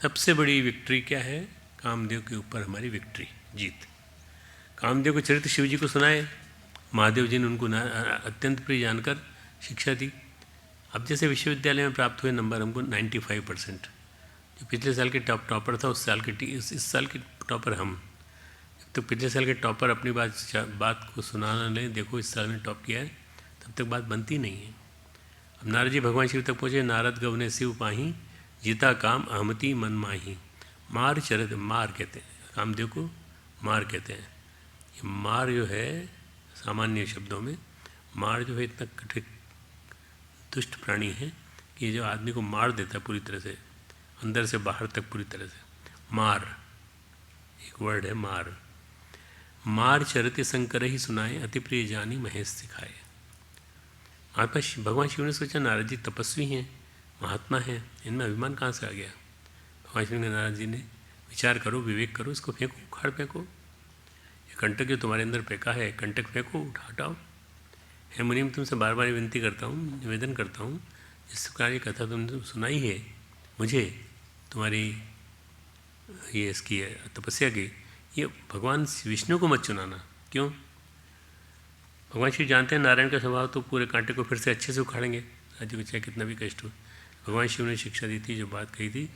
Speaker 3: सबसे बड़ी विक्ट्री क्या है? कामदेव के ऊपर हमारी विक्ट्री, जीत। कामदेव को चरित्र शिव जी को सुनाए, महादेव जी ने उनको अत्यंत प्रिय जानकर शिक्षा दी। अब जैसे विश्वविद्यालय में प्राप्त हुए नंबर हमको 95%, जो पिछले साल के टॉपर था इस साल के टॉपर हम। तो पिछले साल के टॉपर अपनी बात को सुनाना लें, देखो इस साल में टॉप किया है, तब तक बात बनती नहीं है। अब नारद जी भगवान शिव तक पहुँचे, नारद गवने शिव पाही, जीता काम अहमति मन माही। मार चरित, मार कहते हैं कामदेव को, मार कहते हैं। ये मार जो है सामान्य शब्दों में, मार जो है इतना कठिन दुष्ट प्राणी है कि ये जो आदमी को मार देता है पूरी तरह से, अंदर से बाहर तक पूरी तरह से। मार एक वर्ड है, मार। मार चरित शंकर ही सुनाए, अति प्रिय जानी महेश सिखाए। महात्मा भगवान शिव ने सोचा नारद जी तपस्वी हैं, महात्मा हैं, इनमें अभिमान कहाँ से आ गया। भगवान शिव ने नारद जी ने विचार करो, विवेक करो, इसको फेंको, उखाड़ फेंको। ये कंटक जो तुम्हारे अंदर फेंका है, कंटक फेंको, हटाओ। हे मुनि, मैं तुमसे बार बार विनती करता हूँ, निवेदन करता हूँ, जिस प्रकार ये कथा तुमने सुनाई है मुझे, तुम्हारी ये इसकी तपस्या की, ये भगवान विष्णु को मत चुनाना। क्यों? भगवान शिव जानते हैं नारायण का स्वभाव तो पूरे कांटे को फिर से अच्छे से उखाड़ेंगे, राज्य को चाहे कितना भी कष्ट हो। भगवान शिव ने शिक्षा दी थी, जो बात कही थी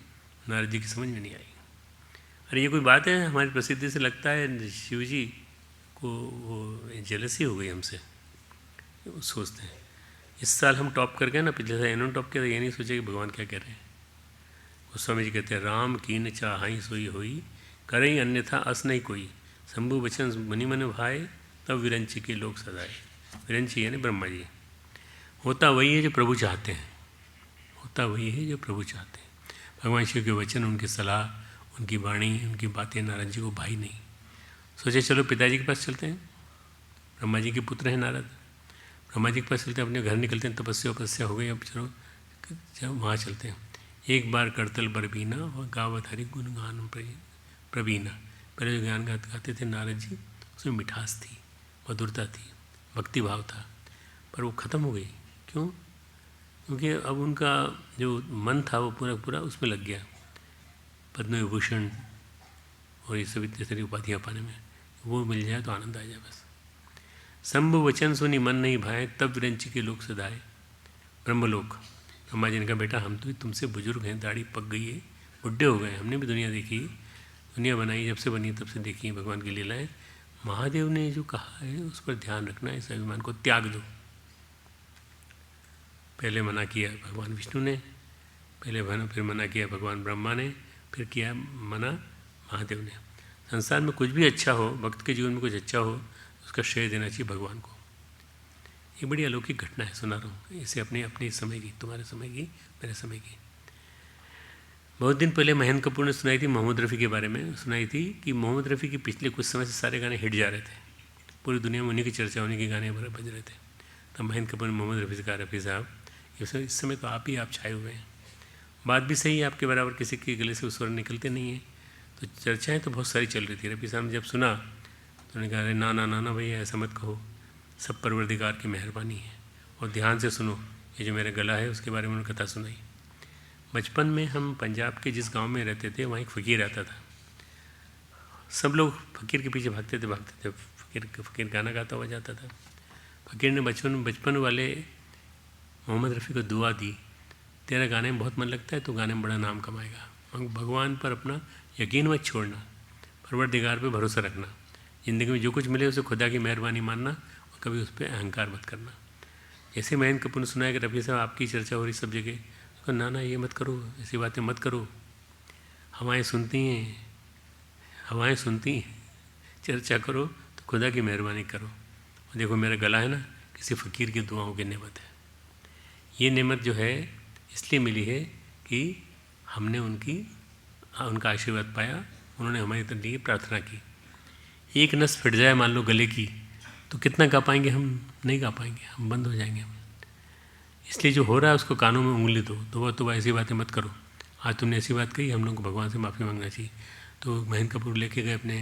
Speaker 3: नारद जी की समझ में नहीं आई। अरे ये कोई बात है? हमारी प्रसिद्धि से लगता है शिव जी को वो जेलसी हो गई हमसे, वो सोचते हैं। इस साल हम टॉप कर गए ना, पिछले साल इन्होंने टॉप किया था, ये नहीं सोचे कि भगवान क्या कह रहे हैं। गोस्वामी जी कहते हैं, राम कीन चाहाई सोई होई, करई अन्यथा अस नहीं कोई, शंभु बचन मनि मन भाए, तब विरंची के लोग सदाए। विरंची यानी ब्रह्मा जी। होता वही है जो प्रभु चाहते हैं, होता वही है जो प्रभु चाहते हैं। भगवान शिव के वचन, उनकी सलाह, उनकी वाणी, उनकी बातें नारद जी को भाई नहीं। सोचे चलो पिताजी के पास चलते हैं, ब्रह्मा जी के पुत्र हैं नारद, ब्रह्मा जी के पास चलते हैं, अपने घर निकलते हैं, तपस्या हो गई, अब चलो वहाँ चलते हैं। एक बार करतल बरबीना और गावत हरि गुणगान प्रवीणा। पहले जो गान गाते थे नारद जी, उसमें मिठास थी, मधुरता थी, भक्ति भाव था, पर वो ख़त्म हो गई। क्यों? क्योंकि अब उनका जो मन था वो पूरा उसमें लग गया, पद्म विभूषण और ये सब इतनी सारी उपाधियाँ पाने में। वो मिल जाए तो आनंद आ जाए बस। शंभु वचन सुनी मन नहीं भाए, तब विरंची के लोग सदाए। ब्रह्मलोक, ब्रह्मा जी ने कहा बेटा हम तो तुमसे बुजुर्ग हैं, दाढ़ी पक गई है, बुढ़े हो गए, हमने भी दुनिया देखी, दुनिया बनाई, जब से बनी तब से देखी भगवान की लीलाएँ। महादेव ने जो कहा है उस पर ध्यान रखना, इस अभिमान को त्याग दो। पहले मना किया भगवान विष्णु ने, फिर मना किया भगवान ब्रह्मा ने, फिर किया मना महादेव ने। संसार में कुछ भी अच्छा हो, भक्त के जीवन में कुछ अच्छा हो, उसका श्रेय देना चाहिए भगवान को। ये बड़ी अलौकिक घटना है, सुना रहा हूँ इसे अपने समय की, तुम्हारे समय की, मेरे समय की। बहुत दिन पहले महेंद्र कपूर ने सुनाई थी मोहम्मद रफ़ी के बारे में, सुनाई थी कि मोहम्मद रफ़ी के पिछले कुछ समय से सारे गाने हिट जा रहे थे, पूरी दुनिया में उन्हीं की चर्चा, उन्हीं के गाने बज रहे थे। तब महेंद्र कपूर ने मोहम्मद रफ़ी से कहा, रफ़ी साहब इस समय तो आप ही छाए हुए हैं, बात भी सही है, आपके बराबर किसी के गले से उस स्वर निकलते नहीं हैं, तो तो चर्चाएं तो बहुत सारी चल रही थी। रफ़ी साहब ने जब सुना तो उन्होंने कहा, अरे ना ना ना ना भैया, ऐसा मत कहो, सब परवरदिगार की मेहरबानी है, और ध्यान से सुनो। ये जो मेरा गला है उसके बारे में उन्होंने कथा सुनाई। बचपन में हम पंजाब के जिस गांव में रहते थे वहाँ एक फ़कीर रहता था। सब लोग फ़कीर के पीछे भागते थे। फ़कीर गाना गाता हुआ जाता था। फ़कीर ने बचपन वाले मोहम्मद रफ़ी को दुआ दी, तेरा गाने में बहुत मन लगता है, तो गाने में बड़ा नाम कमाएगा। भगवान पर अपना यकीन मत छोड़ना, परवरदिगार पे भरोसा रखना, ज़िंदगी में जो कुछ मिले उसे खुदा की मेहरबानी मानना, और कभी उस पर अहंकार मत करना। जैसे महेंद्र कपूर ने सुना है कि रफ़ी साहब आपकी चर्चा हो रही सब जगह, तो ना ना ये मत करो, ऐसी बातें मत करो, हवाएं सुनती हैं, चर्चा करो तो खुदा की मेहरबानी करो। और देखो मेरा गला है ना, किसी फ़कीर की दुआओं की नेमत है। ये नेमत जो है इसलिए मिली है कि हमने उनका आशीर्वाद पाया, उन्होंने हमारे लिए प्रार्थना की। एक नस फट जाए मान लो गले की, तो कितना गा पाएंगे हम? नहीं गा पाएंगे, हम बंद हो जाएंगे हम। इसलिए जो हो रहा है उसको कानों में उंगली दो, तो ऐसी बातें मत करो। आज तुमने ऐसी बात कही, हम लोग को भगवान से माफ़ी मांगना चाहिए। तो महेंद्र कपूर लेके गए अपने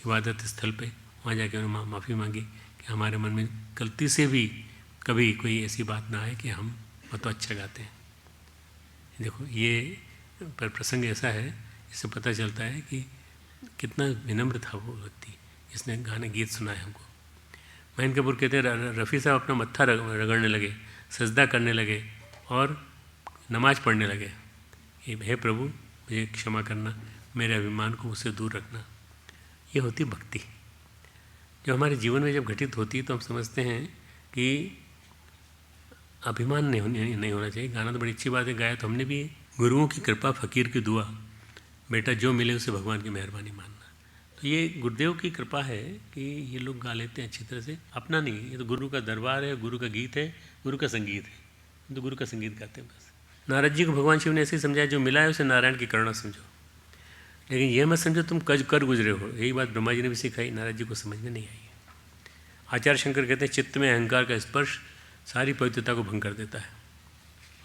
Speaker 3: इबादत स्थल पे, वहाँ जाके उन्होंने माफ़ी मांगी कि हमारे मन में गलती से भी कभी कोई ऐसी बात ना आए कि हम बहुत अच्छा गाते हैं। देखो ये पर प्रसंग ऐसा है, इससे पता चलता है कि कितना विनम्र था वो व्यक्ति जिसने गीत सुनाए हमको। महेंद्र कपूर कहते हैं रफ़ी साहब अपना मत्था रगड़ने लगे, सजदा करने लगे और नमाज पढ़ने लगे कि हे प्रभु मुझे क्षमा करना, मेरे अभिमान को मुझसे दूर रखना। ये होती भक्ति जो हमारे जीवन में जब घटित होती है तो हम समझते हैं कि अभिमान नहीं होना चाहिए। गाना तो बड़ी अच्छी बात है, गाया तो हमने भी। गुरुओं की कृपा, फ़कीर की दुआ, बेटा जो मिले उसे भगवान की मेहरबानी मानना। तो ये गुरुदेव की कृपा है कि ये लोग गा लेते हैं अच्छी तरह से। अपना नहीं, ये तो गुरु का दरबार है, गुरु का गीत है, गुरु का संगीत है, तो गुरु का संगीत गाते हैं बस। नारद जी को भगवान शिव ने ऐसे ही समझाया, जो मिला है उसे नारायण की करुणा समझो, लेकिन यह मत समझो तुम कर गुजरे हो। यही बात ब्रह्मा जी ने भी सिखाई, नारद जी को समझ में नहीं आई। आचार्य शंकर कहते हैं चित्त में अहंकार का स्पर्श सारी पवित्रता को भंग कर देता है।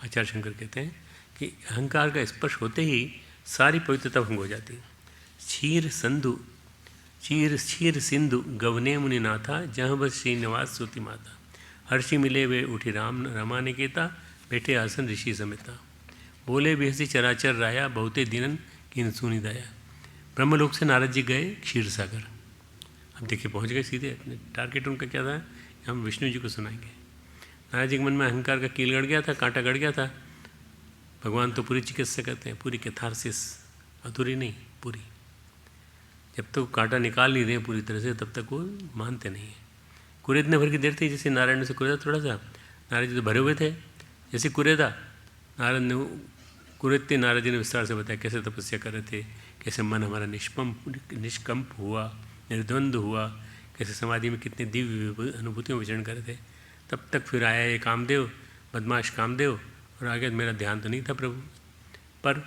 Speaker 3: आचार्य शंकर कहते हैं कि अहंकार का स्पर्श होते ही सारी पवित्रता भंग हो जाती है। क्षीर सिंधु गवने मुनिनाथा, जहाँ बस श्रीनिवास सोती माता, हर्षि मिले वे उठी रमा निकेता, बैठे आसन ऋषि समेता, बोले बेहसी चराचर राया, बहुते दिनन किन सुनी दया। ब्रह्मलोक से नारद जी गए क्षीर सागर। अब देखिए पहुँच गए सीधे, अपने टारगेट उनका क्या था, हम विष्णु जी को सुनाएंगे। नारद जी के मन में अहंकार का कील गड़ गया था, कांटा गड़ गया था। भगवान तो पूरी चिकित्सा करते हैं, पूरी कैथारसिस, अधूरी नहीं पूरी। जब तक तो कांटा निकाल नहीं रहे पूरी तरह से तब तक वो मानते नहीं हैं। कुरेदने भर की देर थी, जैसे नारायण ने से कुरेदा थोड़ा सा, नारद जी तो भरे हुए थे, जैसे कुरेदा कुरेदते नारद जी ने विस्तार से बताया कैसे तपस्या कर रहे थे, कैसे मन हमारा निष्कंप हुआ, निर्द्वंद हुआ, कैसे समाधि में कितनी दिव्य अनुभूतियों में विचरण कर रहे थे। तब तक फिर आया ये कामदेव, बदमाश कामदेव, और आगे मेरा ध्यान तो नहीं था प्रभु पर।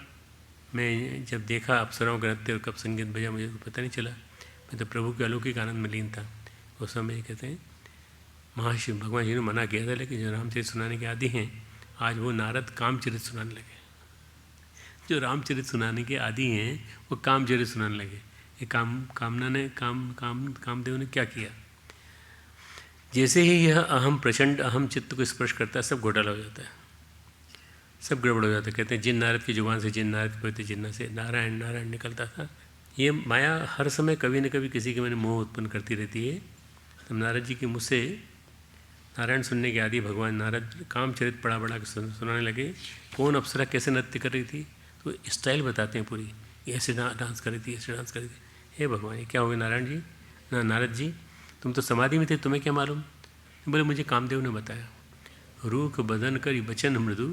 Speaker 3: मैं जब देखा अप्सराओं का नृत्य और कब संगीत बजा मुझे तो पता नहीं चला, मैं तो प्रभु के अलौकिक आनंद में लीन था। उस समय कहते हैं महाशिव भगवान जी ने मना किया था, लेकिन जो रामचरित सुनाने के आदि हैं आज वो नारद कामचरित सुनाने लगे। जो रामचरित सुनाने के आदि हैं वो कामचरित सुनाने लगे। ये कामदेव ने क्या किया, जैसे ही यह अहम प्रचंड अहम चित्त को स्पर्श करता है सब घोटाला हो जाता है, सब गड़बड़ हो जाता है। कहते हैं जिन नारद की जुबान से, जिन नारद के पवित्र जिन्ना से नारायण नारायण निकलता था। ये माया हर समय कभी न कभी किसी के मन में मोह उत्पन्न करती रहती है। तब नारद जी के मुँह से नारायण सुनने के आदि भगवान नारद कामचरित बड़ा के सुनाने लगे। कौन अप्सरा कैसे नृत्य कर रही थी तो स्टाइल बताते हैं पूरी, ऐसे डांस कर रही थी, ऐसे डांस कर रही थी। हे भगवान ये क्या हो गया नारायण जी, नारद जी तुम तो समाधि में थे, तुम्हें क्या मालूम। बोले मुझे कामदेव ने बताया। रूख बदन करी बचन मृदु,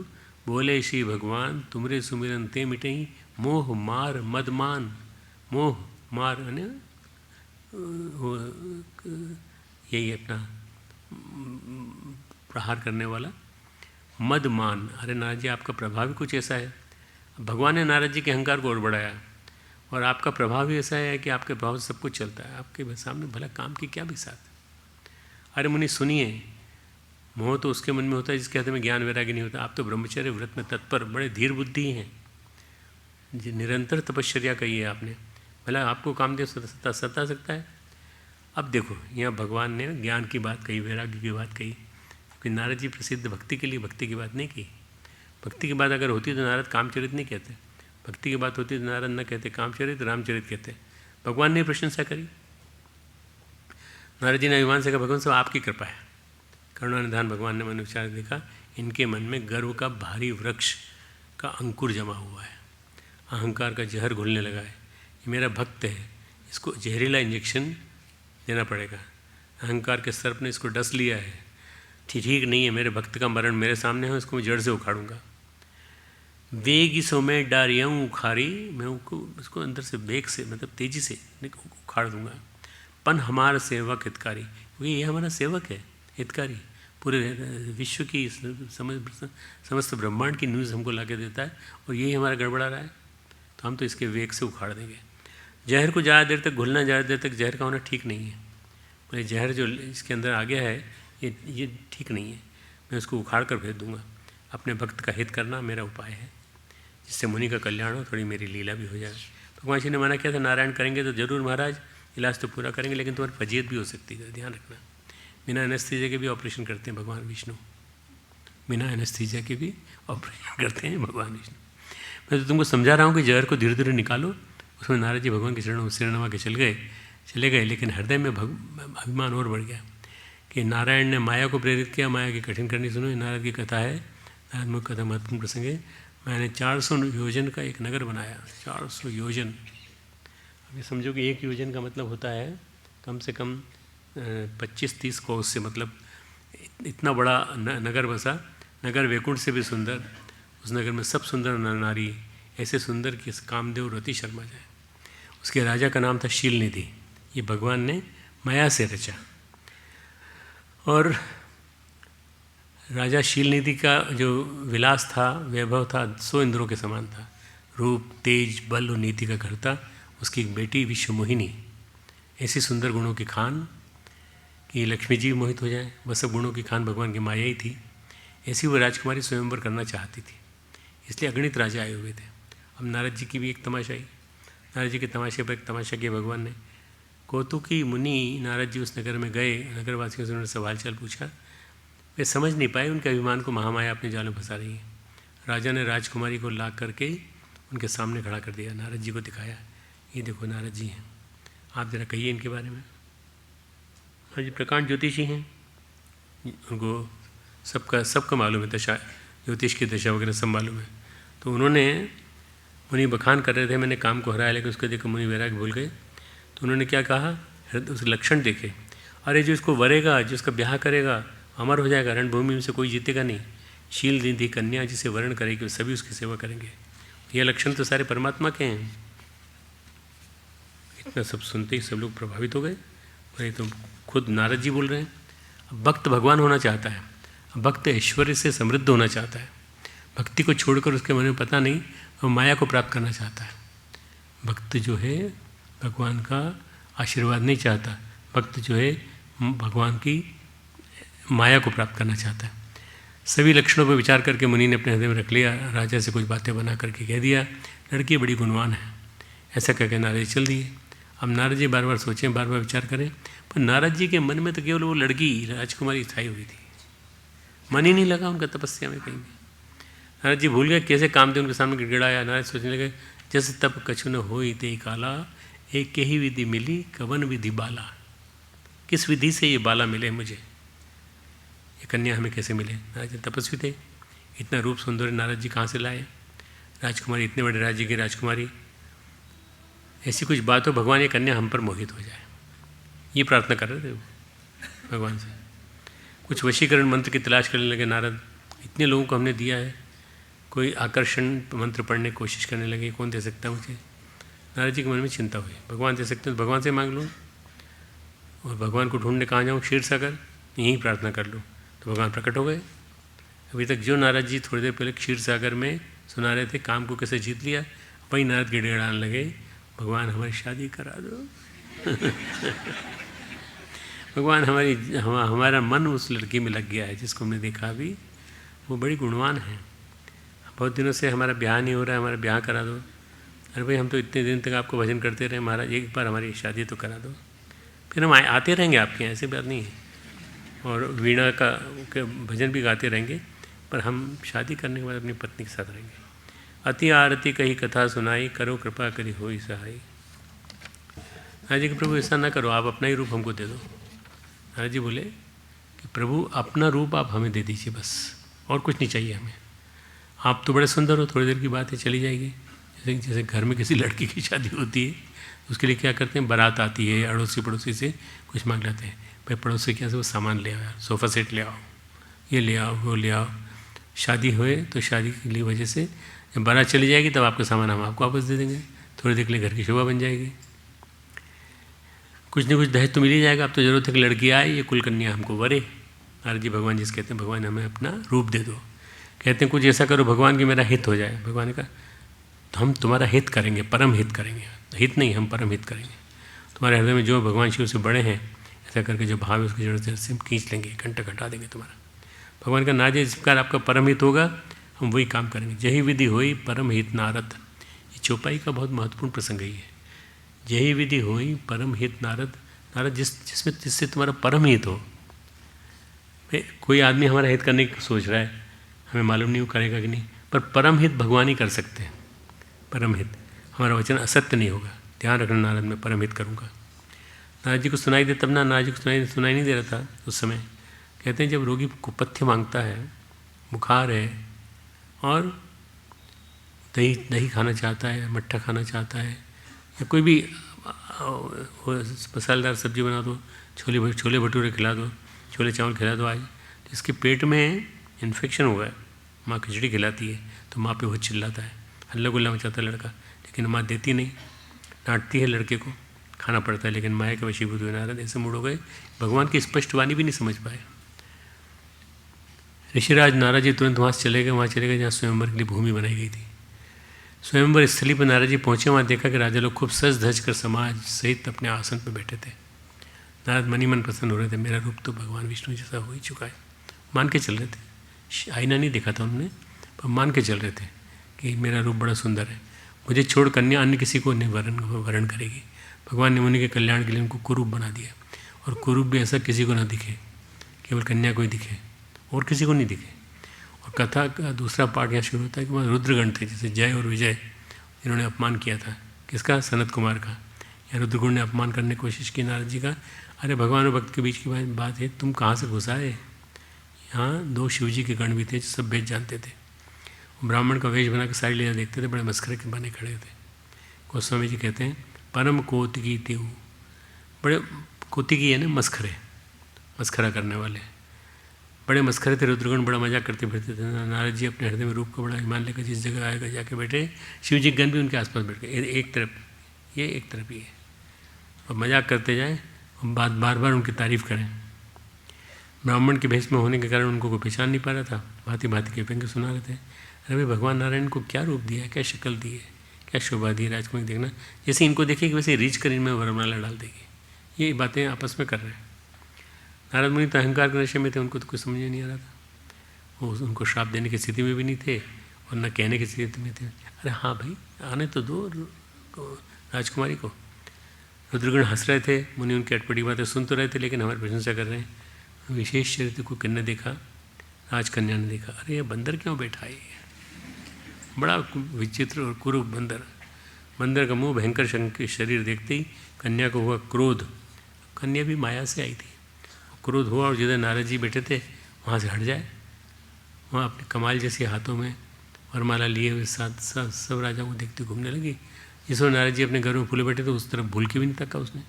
Speaker 3: बोले श्री भगवान तुमरे सुमिरन ते मिटई, मोह मार मदमान। मोह मार यानी यही अपना प्रहार करने वाला, मदमान। अरे नारद जी आपका प्रभाव ही कुछ ऐसा है। भगवान ने नारद जी के अहंकार को और बढ़ाया, और आपका प्रभाव ही ऐसा है कि आपके प्रभाव से सब कुछ चलता है। आपके सामने भला काम की क्या भी साथ। अरे मुनि सुनिए, मोह तो उसके मन में होता है जिसके हाथ में ज्ञान वैराग्य नहीं होता। आप तो ब्रह्मचर्य व्रत में तत्पर बड़े धीर बुद्धि हैं, निरंतर तपश्चर्या कही है आपने। भला आपको कामदेव सता सकता है? अब देखो, यहाँ भगवान ने ज्ञान की बात कही, वैराग्य की बात कही, क्योंकि नारद जी प्रसिद्ध भक्ति के लिए भक्ति की बात नहीं की। भक्ति की बात अगर होती तो नारद कामचरित नहीं कहते, भक्ति की बात होती तो नारद न कहते कामचरित, रामचरित कहते। भगवान ने प्रशंसा करी। नारद जी ने अभिमान से कहा, भगवान साहब आपकी कृपा है। करुणानिधान भगवान ने मन विचार देखा, इनके मन में गर्व का भारी वृक्ष का अंकुर जमा हुआ है, अहंकार का जहर घुलने लगा है। ये मेरा भक्त है, इसको जहरीला इंजेक्शन देना पड़ेगा। अहंकार के सर्प ने इसको डस लिया है, ठीक नहीं है, मेरे भक्त का मरण मेरे सामने हो, इसको मैं जड़ से उखाड़ूंगा। वेगी सो मैं डारियाँ उखाड़ी, मैं उसको अंदर से वेग से मतलब तेजी से उखाड़ दूंगा। पन हमारा सेवक हितकारी, क्योंकि ये हमारा सेवक है, हितकारी, पूरे विश्व की समस्त ब्रह्मांड की न्यूज़ हमको ला के देता है, और यही हमारा गड़बड़ा रहा है, तो हम तो इसके वेग से उखाड़ देंगे। जहर को ज़्यादा देर तक घुलना, ज़्यादा देर तक जहर का होना ठीक नहीं है। मैं जहर जो इसके अंदर आ गया है ये ठीक नहीं है, मैं उसको उखाड़ कर भेज दूंगा। अपने भक्त का हित करना मेरा उपाय है, जिससे मुनि का कल्याण हो, थोड़ी मेरी लीला भी हो जाए। भगवान जी ने मना किया था, नारायण करेंगे तो जरूर महाराज, इलाज तो पूरा करेंगे, लेकिन तुम्हारी फजीयत भी हो सकती है, ध्यान रखना। बिना एनेस्थीसिया के भी ऑपरेशन करते हैं भगवान विष्णु, बिना एनेस्थीसिया के भी ऑपरेशन करते हैं भगवान विष्णु। मैं तो तुमको समझा रहा हूँ कि जहर को धीरे धीरे निकालो। उसमें नारद जी भगवान के चरणों में सिर नवा के चले गए, लेकिन हृदय में अभिमान और बढ़ गया कि नारायण ने माया को प्रेरित किया, माया की कठिन करनी। सुनो, नारद की कथा है, नारद मुख कथा महत्वपूर्ण प्रसंग है। मैंने 400 योजन का एक नगर बनाया, 400 योजन। अभी समझो कि एक योजन का मतलब होता है कम से कम 25-30 कोस से, मतलब इतना बड़ा नगर बसा। नगर वैकुंठ से भी सुंदर, उस नगर में सब सुंदर नर नारी, ऐसे सुंदर कि कामदेव रति शर्मा जाए। उसके राजा का नाम था शीलनिधि। ये भगवान ने माया से रचा। और राजा शीलनिधि का जो विलास था, वैभव था, 100 इंद्रों के समान था। रूप, तेज, बल और नीति का घर था। उसकी एक बेटी विश्वमोहिनी, ऐसी सुंदर गुणों की खान कि लक्ष्मी जी मोहित हो जाए। वह सब गुणों की खान भगवान की माया ही थी। ऐसी वो राजकुमारी स्वयंवर करना चाहती थी, इसलिए अगणित राजा आए हुए थे। अब नारद जी की भी एक तमाशा आई। नारद जी के तमाशे पर एक तमाशा किया भगवान ने। कौतुकी मुनि नारद जी उस नगर में गए, नगरवासियों से उन्होंने सवाल चाल पूछा। वे समझ नहीं पाए, उनके अभिमान को महामाया अपने जाल में फंसा रही है। राजा ने राजकुमारी को ला करके उनके सामने खड़ा कर दिया, नारद जी को दिखाया, ये देखो नारद जी हैं, आप जरा कहिए इनके बारे में। हाँ जी, प्रकांड ज्योतिषी हैं, उनको सबका मालूम है, दशा ज्योतिष की दशा वगैरह सब मालूम है। तो उन्होंने, मुनि बखान कर रहे थे, मैंने काम को हराया, लेकिन उसको देखकर मुनि वैराग्य भूल गए। तो उन्होंने क्या कहा, उसके लक्षण देखे। अरे जो इसको वरेगा, जो इसका ब्याह करेगा, अमर हो जाएगा, रणभूमि में से कोई जीतेगा नहीं। शील निधि कन्या जिसे वर्ण करेगी, सभी उसकी सेवा करेंगे। ये लक्षण तो सारे परमात्मा के हैं। इतना सब सुनते ही सब लोग प्रभावित हो गए। अरे तो खुद नारद जी बोल रहे हैं। अब भक्त भगवान होना चाहता है, अब भक्त ऐश्वर्य से समृद्ध होना चाहता है। भक्ति को छोड़कर उसके मन में पता नहीं, वो माया को प्राप्त करना चाहता है। भक्त जो है भगवान का आशीर्वाद नहीं चाहता, भक्त जो है भगवान की माया को प्राप्त करना चाहता है। सभी लक्षणों पर विचार करके मुनि ने अपने हृदय में रख लिया। राजा से कुछ बातें बना करके कह दिया, लड़की बड़ी गुणवान है। ऐसा कहकर नारद जी चल दिए। अब नारद जी बार बार सोचें, बार बार विचार करें, पर नारद जी के मन में तो केवल वो लड़की राजकुमारी छाई हुई थी। मन ही नहीं लगा उनका तपस्या में कहीं भी। नारद जी भूल गए कैसे कामदेव उनके सामने गिड़गिड़ाया। नारद सोचने लगे, जैसे तब कछु न होई ते काला, एक के ही विधि मिली कवन विधि बाला। किस विधि से ये बाला मिले मुझे, ये कन्या हमें कैसे मिले। नारद जी तपस्वी थे, इतना रूप सुंदर नारद जी कहाँ से लाए। राजकुमारी, इतने बड़े राज्य की राजकुमारी, ऐसी कुछ बात हो भगवान ये कन्या हम पर मोहित हो जाए, ये प्रार्थना कर रहे थे भगवान से। कुछ वशीकरण मंत्र की तलाश करने लगे नारद। इतने लोगों को हमने दिया है, कोई आकर्षण मंत्र पढ़ने की कोशिश करने लगे, कौन दे सकता है मुझे। नारद जी के मन में चिंता हुई, भगवान दे सकते हैं तो भगवान से मांग लो, और भगवान को ढूंढने कहाँ जाऊँ, क्षीर सागर, यहीं प्रार्थना कर लो। तो भगवान प्रकट हो गए। अभी तक जो नारद जी थोड़ी देर पहले क्षीर सागर में सुना रहे थे काम को कैसे जीत लिया, वही नारद गिड़गिड़ाने लगे, भगवान हमारी शादी करा दो। भगवान हमारा मन उस लड़की में लग गया है जिसको हमने देखा अभी, वो बड़ी गुणवान है। बहुत दिनों से हमारा ब्याह नहीं हो रहा है, हमारा ब्याह करा दो। अरे भाई हम तो इतने दिन तक आपको भजन करते रहे महाराज, एक बार हमारी शादी तो करा दो, फिर हम आते रहेंगे आपके यहाँ, ऐसी बात नहीं है। और वीणा का के भजन भी गाते रहेंगे, पर हम शादी करने के बाद अपनी पत्नी के साथ रहेंगे। अति आरती कही कथा सुनाई, करो कृपा करी होई सहाय। महाराज जी कि प्रभु ऐसा ना करो, आप अपना ही रूप हमको दे दो। महाराज जी बोले कि प्रभु अपना रूप आप हमें दे दीजिए बस, और कुछ नहीं चाहिए हमें। आप तो बड़े सुंदर हो, थोड़ी देर की बात है चली जाएगी। जैसे घर में किसी लड़की की शादी होती है, उसके लिए क्या करते हैं, बारात आती है, अड़ोसी पड़ोसी से कुछ मांग लेते हैं, भाई पड़ोसी क्या से वो सामान ले आओ, सोफ़ा सेट ले आओ, ये ले आओ, वो ले आओ। शादी हुए तो शादी की लिए वजह से जब बारात चली जाएगी तब आपका सामान हम आपको वापस दे देंगे, थोड़ी देर के लिए घर की शोभा बन जाएगी। कुछ न कुछ दहेज तो मिल ही जाएगा। अब तो जरूरत है कि लड़की आए, ये कुल कन्या हमको वरे। नारद जी भगवान जिस कहते हैं, भगवान हमें अपना रूप दे दो। कहते हैं कुछ ऐसा करो भगवान कि मेरा हित हो जाए। भगवान ने कहा तो हम तुम्हारा हित करेंगे, परम हित करेंगे, हित नहीं हम परम हित करेंगे। तुम्हारे हृदय में जो भगवान शिव से बड़े हैं, ऐसा करके जो भाव है उसकी जरूरत से हम खींच लेंगे, कंटक हटा देंगे तुम्हारा। भगवान का नाज जिस प्रकार आपका परम हित होगा हम वही काम करेंगे। जही विधि होई परम हित नारद, ये चौपाई का बहुत महत्वपूर्ण प्रसंग ही है। यही विधि होई परम हित नारद, नारद जिससे तुम्हारा परम हित हो। कोई आदमी हमारा हित करने की सोच रहा है, हमें मालूम नहीं वो करेगा कि नहीं, पर परम हित भगवान ही कर सकते हैं। परम हित, हमारा वचन असत्य नहीं होगा। ध्यान रखना नारद, मैं परम हित करूँगा। नारद जी को सुनाई दे तब ना, नारद जी को सुनाई नहीं दे रहा था उस समय। कहते हैं जब रोगी कुपथ्य मांगता है, बुखार है और दही खाना चाहता है, मट्ठा खाना चाहता है, या कोई भी मसालेदार सब्जी बना दो, छोले भटूरे खिला दो, छोले चावल खिला दो। आज जिसके पेट में इन्फेक्शन हुआ है, माँ खिचड़ी खिलाती है तो माँ पे वो चिल्लाता है, हल्ला गुल्ला मचाता है लड़का, लेकिन माँ देती नहीं, डांटती है लड़के को, खाना पड़ता है। लेकिन माया के वशीभूत हुए नारद ऐसे मूड हो गए, भगवान की स्पष्ट वाणी भी नहीं समझ पाए। ऋषिराज नारद जी तुरंत वहाँ चले गए जहाँ स्वयंवर के लिए भूमि बनाई गई थी। स्वयंवर स्थली पर नारद जी पहुँचे, वहाँ देखा कि राजा लोग खूब सज धज कर समाज सहित अपने आसन पर बैठे थे। नारद मन ही मन प्रसन्न हो रहे थे, मेरा रूप तो भगवान विष्णु जैसा हो ही चुका है। मान के चल रहे थे, आईना नहीं देखा था उन्होंने, पर मान के चल रहे थे कि मेरा रूप बड़ा सुंदर है, मुझे छोड़ कन्या अन्य किसी को नहीं वरण करेगी। भगवान ने मुनि के कल्याण के लिए उनको कुरूप बना दिया, और कुरूप भी ऐसा किसी को ना दिखे, केवल कन्या को ही दिखे और किसी को नहीं दिखे। और कथा का दूसरा पार्ट यहाँ शुरू होता है कि वहाँ रुद्रगण थे, जैसे जय और विजय, जिन्होंने अपमान किया था किसका, सनत कुमार का। या रुद्रगुण ने अपमान करने की कोशिश की नारद जी का। अरे भगवान और भक्त के बीच की बात है, तुम कहाँ से घुसा है। यहाँ दो शिवजी के गण भी थे, सब वेद जानते थे। ब्राह्मण का वेश बना के सारी लीला देखते थे, बड़े मस्खरे के बने खड़े थे। गोस्वामी जी कहते हैं परम कोतिकी तेऊ, बड़े कोतिकी है ना, मस्खरा करने वाले, बड़े मस्खरे थे। रुद्रगण बड़ा मजाक करते फिरते थे। नारद जी अपने हृदय में रूप का बड़ा अभिमान लेकर जिस जगह आएगा जाके बैठे, शिव जी गण भी उनके आसपास बैठ गए, एक तरफ ये एक तरफ ये, और मजाक करते जाएँ और बार बार उनकी तारीफ़ करें। ब्राह्मण के भेष में होने के कारण उनको कोई पहचान नहीं पा रहा था, भांति भांति के व्यंग्य सुना रहे थे। अरे भाई भगवान नारायण को क्या रूप दिया है, क्या शक्ल दी है, क्या शोभा दी है। राजकुमारी देखना, जैसे इनको देखेगी वैसे रीच कर इनमें वरमाला डाल देगी। ये बातें आपस में कर रहे हैं। नारद मुनि तो अहंकार के नशे में थे, उनको तो कुछ समझ नहीं आ रहा था। वो उनको श्राप देने की स्थिति में भी नहीं थे और न कहने की स्थिति में थे। अरे हाँ भाई आने तो दो राजकुमारी को। रुद्रगण हंस रहे थे, मुनि उनकी अटपटी बातें सुन तो रहे थे, लेकिन हमारी प्रशंसा कर रहे हैं। विशेष चरित्र को किन्ने देखा, राजकन्या ने देखा, अरे ये बंदर क्यों बैठा है, बड़ा विचित्र और कुरूप बंदर का मुंह, भयंकर शरीर देखते ही कन्या को हुआ क्रोध। कन्या भी माया से आई थी, क्रोध हुआ और जिधर नारद जी बैठे थे वहाँ से हट जाए। वहाँ अपने कमाल जैसे हाथों में वरमाला लिए हुए साथ सब राजाओं को देखते घूमने लगी। जिस वक्त नारद जी अपने घर में फूले बैठे थे उस तरफ भूल के भी नहीं तका उसने,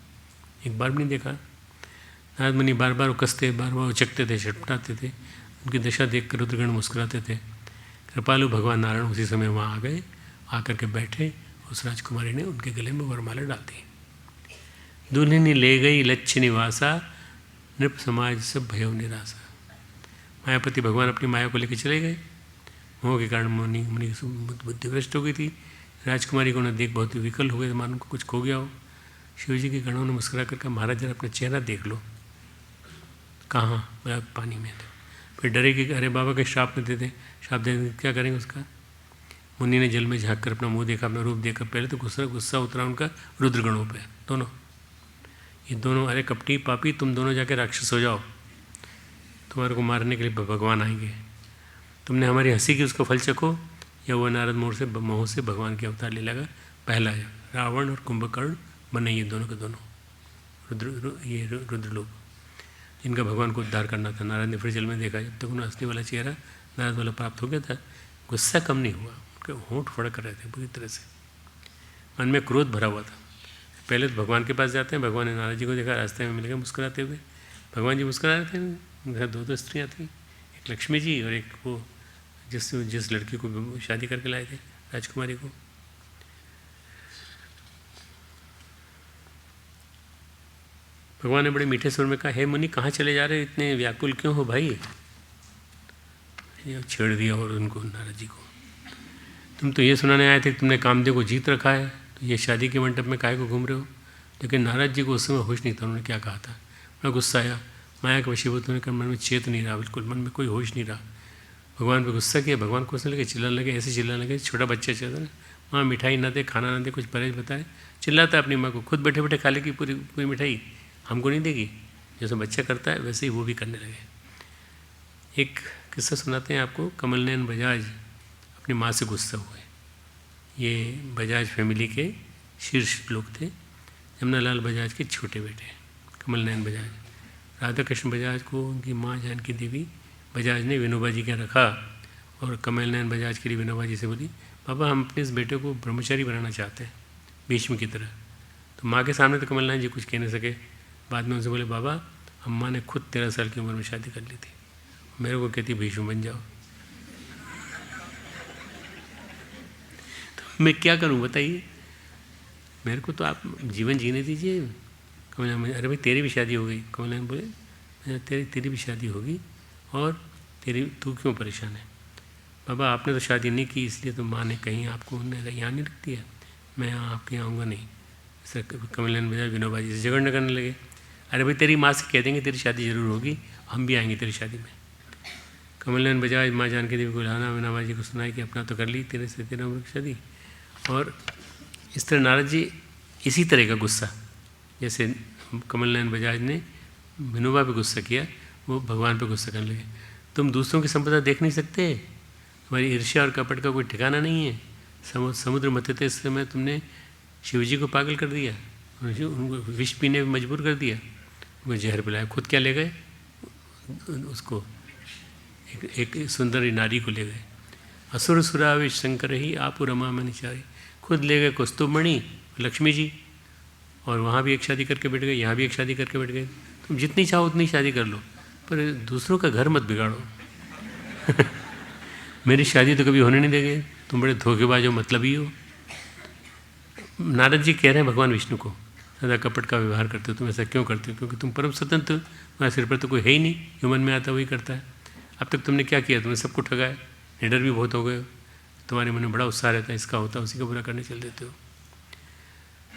Speaker 3: एक बार भी नहीं देखा। नारद मुनि बार बार कसते, बार बार उचकते थे, छटपटाते थे। उनकी दशा देख कर रुद्रगण मुस्कुराते थे। कृपालु भगवान नारायण उसी समय वहाँ आ गए, आकर के बैठे। उस राजकुमारी ने उनके गले में वरमाला डाल दी। दुल्हनी ले गई लक्ष्य निवासा, नृप समाज सब भयो निराशा। मायापति भगवान अपनी माया को लेकर चले गए। मोह के कारण मुनि की बुद्धि भ्रष्ट हो गई थी। राजकुमारी को न देख बहुत विकल हो गए, मानो उनको कुछ खो गया हो। शिवजी के गणों ने मुस्कुरा कर कहा, महाराज जरा अपना चेहरा देख लो। कहाँ? पानी में। फिर डरे कि अरे बाबा के श्राप में दे दें, श्राप दे क्या करेंगे उसका। मुनि ने जल में झाँक कर अपना मुंह देखा, अपना रूप देखा। पहले तो गुस्सा उतरा उनका रुद्रगणों पे, दोनों, ये दोनों, अरे कपटी पापी, तुम दोनों जाके राक्षस हो जाओ, तुम्हारे को मारने के लिए भगवान आएंगे। तुमने हमारी हंसी की, उसको फल चखो। या वो नारद मोह से भगवान के अवतार ले लगा। पहला है रावण और कुंभकर्ण बने ये दोनों के दोनों रुद्रलोक, जिनका भगवान को उद्धार करना था। नारद ने फिर जल में देखा, जब तक उन्हें असली वाला चेहरा नारद वाला प्राप्त हो गया था, गुस्सा कम नहीं हुआ, उनके होंठ फड़क रहे थे पूरी तरह से, मन में क्रोध भरा हुआ था। पहले तो भगवान के पास जाते हैं, भगवान ने नारद जी को देखा, रास्ते में मिल गए मुस्कुराते हुए। भगवान जी मुस्कुरा रहे थे, उनके साथ दो स्त्रियाँ थीं, एक लक्ष्मी जी और एक वो जिस लड़की को शादी करके लाए थे, राजकुमारी को। भगवान ने बड़े मीठे स्वर में कहा, हे मुनि, कहाँ चले जा रहे हो, इतने व्याकुल क्यों हो भाई? ये छेड़ दिया और उनको, नारद जी को, तुम तो ये सुनाने आए थे कि तुमने कामदेव को जीत रखा है, तो ये शादी के मंडप में काहे को घूम रहे हो? लेकिन नारद जी को उस समय होश नहीं था, उन्होंने क्या कहा था, बड़ा गुस्सा आया, माया के वशीभूत होने का मन में चेत नहीं रहा, बिल्कुल मन में कोई होश नहीं रहा। भगवान पे गुस्सा किया, भगवान को उसने लगे, चिल्लाने लगे, ऐसे चिल्लाने लगे, छोटा बच्चा चलता ना, माँ मिठाई ना दे, खाना ना दे, कुछ परहेज बताए, चिल्लाता है अपनी माँ को, खुद बैठे बैठे खा लेगी पूरी मिठाई, हमको नहीं देगी। जैसे बच्चा करता है वैसे ही वो भी करने लगे। एक किस्सा सुनाते हैं आपको, कमलनयन बजाज अपनी माँ से गुस्सा हुए। ये बजाज फैमिली के शीर्ष लोग थे, जमुनालाल बजाज के छोटे बेटे कमलनयन बजाज। राधा कृष्ण बजाज को उनकी माँ जानकी देवी बजाज ने विनोबा जी के रखा, और कमलनयन बजाज के लिए विनोबा जी से बोली, पापा हम अपने इस बेटे को ब्रह्मचारी बनाना चाहते हैं, भीष्म की तरह। तो माँ के सामने तो कमलनयन जी कुछ कह नहीं सके, बाद में उनसे बोले, बाबा अम्मा ने खुद 13 साल की उम्र में शादी कर ली थी, मेरे को कहती भीष्म बन जाओ। तो मैं क्या करूं बताइए, मेरे को तो आप जीवन जीने दीजिए। कमलनयन, अरे भाई तेरी भी शादी हो गई। कमलनयन बोले, तेरी भी शादी होगी, और तू क्यों परेशान है? बाबा आपने तो शादी नहीं की, इसलिए तो माँ ने कहीं आपको यहाँ नहीं रख दिया, मैं यहाँ आपके यहाँ आऊँगा नहीं। सर कमलनयन बजाज विनोबा जी से झगड़ना करने लगे, अरे भाई तेरी माँ से कह देंगे तेरी शादी ज़रूर होगी, हम भी आएंगे तेरी शादी में। कमलनयन बजाज माँ जानकी देवी को लाना, विनोबा जी को सुनाई कि अपना तो कर ली 13 उम्र की शादी। और इस तरह नारद जी इसी तरह का गुस्सा, जैसे कमलनयन बजाज ने विनोबा पे गुस्सा किया, वो भगवान पे गुस्सा करने लगे। तुम दूसरों की संपदा देख नहीं सकते, तुम्हारी ईर्ष्या और कपट का कोई ठिकाना नहीं है। समुद्र मथे थे, इस समय तुमने शिव जी को पागल कर दिया, उनको विष पीने में मजबूर कर दिया, उनको जहर पिलाया, खुद क्या ले गए उसको, एक सुंदर नारी को ले गए। असुर सुरावेश शंकर ही आप रमा में निचारी, खुद ले गए कौस्तुभमणि लक्ष्मी जी, और वहाँ भी एक शादी करके बैठ गए, यहाँ भी एक शादी करके बैठ गए। तुम जितनी चाहो उतनी शादी कर लो, पर दूसरों का घर मत बिगाड़ो। मेरी शादी तो कभी होने नहीं देंगे, तुम बड़े धोखेबाज हो, मतलबी हो। नारद जी कह रहे हैं भगवान विष्णु को, सदा कपट का व्यवहार करते हो, तुम ऐसा क्यों करते हो? क्योंकि तुम परम स्वतंत्र, तुम्हारे सिर पर तो कोई है ही नहीं, जो मन में आता वही करता है। अब तक तुमने क्या किया? तुमने सबको ठगाया, निडर भी बहुत हो गए, तुम्हारे मन में बड़ा उत्साह रहता है, इसका होता है उसी का बुरा करने चल देते हो।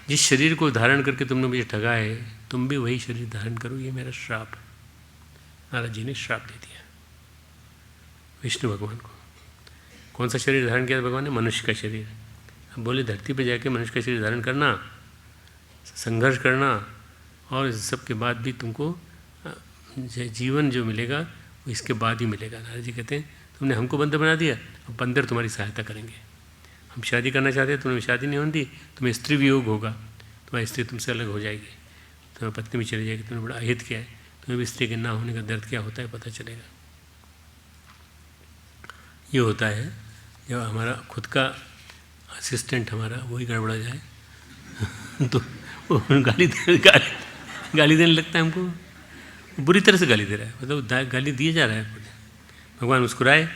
Speaker 3: जिस शरीर को धारण करके तुमने मुझे ठगा है, तुम भी वही शरीर धारण करो, ये मेरा श्राप। नारद जी ने श्राप दे दिया विष्णु भगवान को। कौन सा शरीर धारण किया भगवान ने? मनुष्य का शरीर। अब बोले धरती पर जाके मनुष्य का शरीर धारण करना, संघर्ष करना, और इस सब के बाद भी तुमको जीवन जो मिलेगा वो इसके बाद ही मिलेगा। नारद जी कहते हैं तुमने हमको बंदर बना दिया, अब बंदर तुम्हारी सहायता करेंगे। हम शादी करना चाहते हैं, तुम्हें शादी नहीं होती, तुम्हें स्त्री वियोग होगा, तुम्हारी स्त्री तुमसे अलग हो जाएगी, तुम्हें पत्नी भी चली जाएगी, तुम्हें बड़ा अहित किया है, तुम्हें भी स्त्री के ना होने का दर्द क्या होता है पता चलेगा। ये होता है जब हमारा खुद का असिस्टेंट हमारा वही गड़बड़ा जाए तो वो गाली देने लगता है हमको, बुरी तरह से गाली दे रहा है, मतलब गाली दिए जा रहा है। भगवान मुस्कुराए,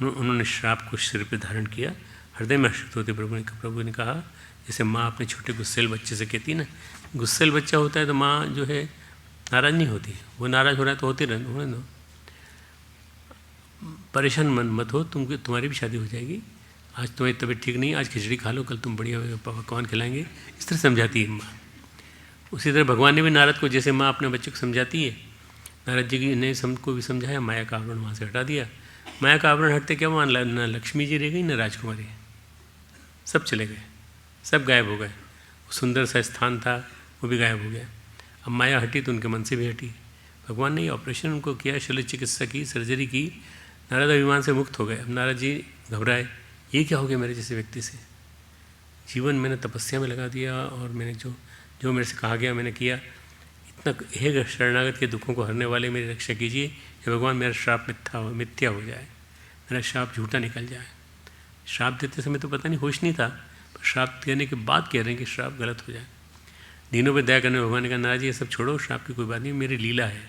Speaker 3: उन्होंने श्राप को सिर पे धारण किया, हृदय में हर्षित होते प्रभु ने कहा, जैसे माँ अपने छोटे गुस्सेल बच्चे से कहती ना, गुस्सेल बच्चा होता है तो माँ जो है नाराज़ नहीं होती, वो नाराज़ हो रहा है तो होते रहने दो, परेशान मत हो, तुम्हारी भी शादी हो जाएगी, आज तुम्हारी तबीयत ठीक नहीं, आज खिचड़ी खा लो, कल तुम बढ़िया पकवान खिलाएंगे, इस तरह समझाती है माँ। उसी तरह भगवान ने भी नारद को जैसे माँ अपने बच्चे को समझाती है, नारद जी ने को भी समझाया, माया का आवरण वहाँ से हटा दिया। माया का आवरण हटते क्या, वहाँ न लक्ष्मी जी रह गई न राजकुमारी, सब चले गए, सब गायब हो गए। वो सुंदर सा स्थान था वो भी गायब हो गया। अब माया हटी तो उनके मन से भी हटी। भगवान ने ये ऑपरेशन उनको किया, शल्य चिकित्सा की, सर्जरी की, नारद अभिमान से मुक्त हो गए। अब नारद जी घबराए, ये क्या हो गया मेरे जैसे व्यक्ति से? जीवन मैंने तपस्या में लगा दिया और मैंने जो मेरे से कहा गया मैंने किया। इतना हे शरणागत के दुखों को हरने वाले मेरी रक्षा कीजिए, हे भगवान मेरा श्राप मिथ्या हो जाए, मेरा श्राप झूठा निकल जाए। श्राप देते समय तो पता नहीं, होश नहीं था, पर श्राप देने के बाद कह रहे हैं कि श्राप गलत हो जाए। दीनों पर दया करने भगवान ने कहा, नारद जी ये सब छोड़ो, श्राप की कोई बात नहीं, मेरी लीला है,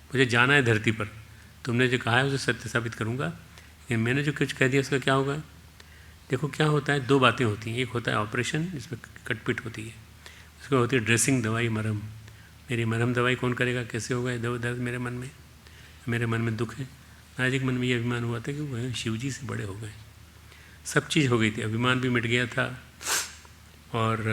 Speaker 3: मुझे जाना है धरती पर, तुमने जो कहा है उसे सत्य साबित करूँगा, लेकिन मैंने जो कुछ कह दिया उसका क्या होगा? देखो क्या होता है, दो बातें होती हैं। एक होता है ऑपरेशन जिसमें कटपिट होती है, उसमें होती है ड्रेसिंग, दवाई, मरहम। मेरी मरहम दवाई कौन करेगा? कैसे होगा दर्द मेरे मन में दुख है। नारद जी के मन में ये अभिमान हुआ था कि वो शिव जी से बड़े हो गए, सब चीज़ हो गई थी, अभिमान भी मिट गया था। और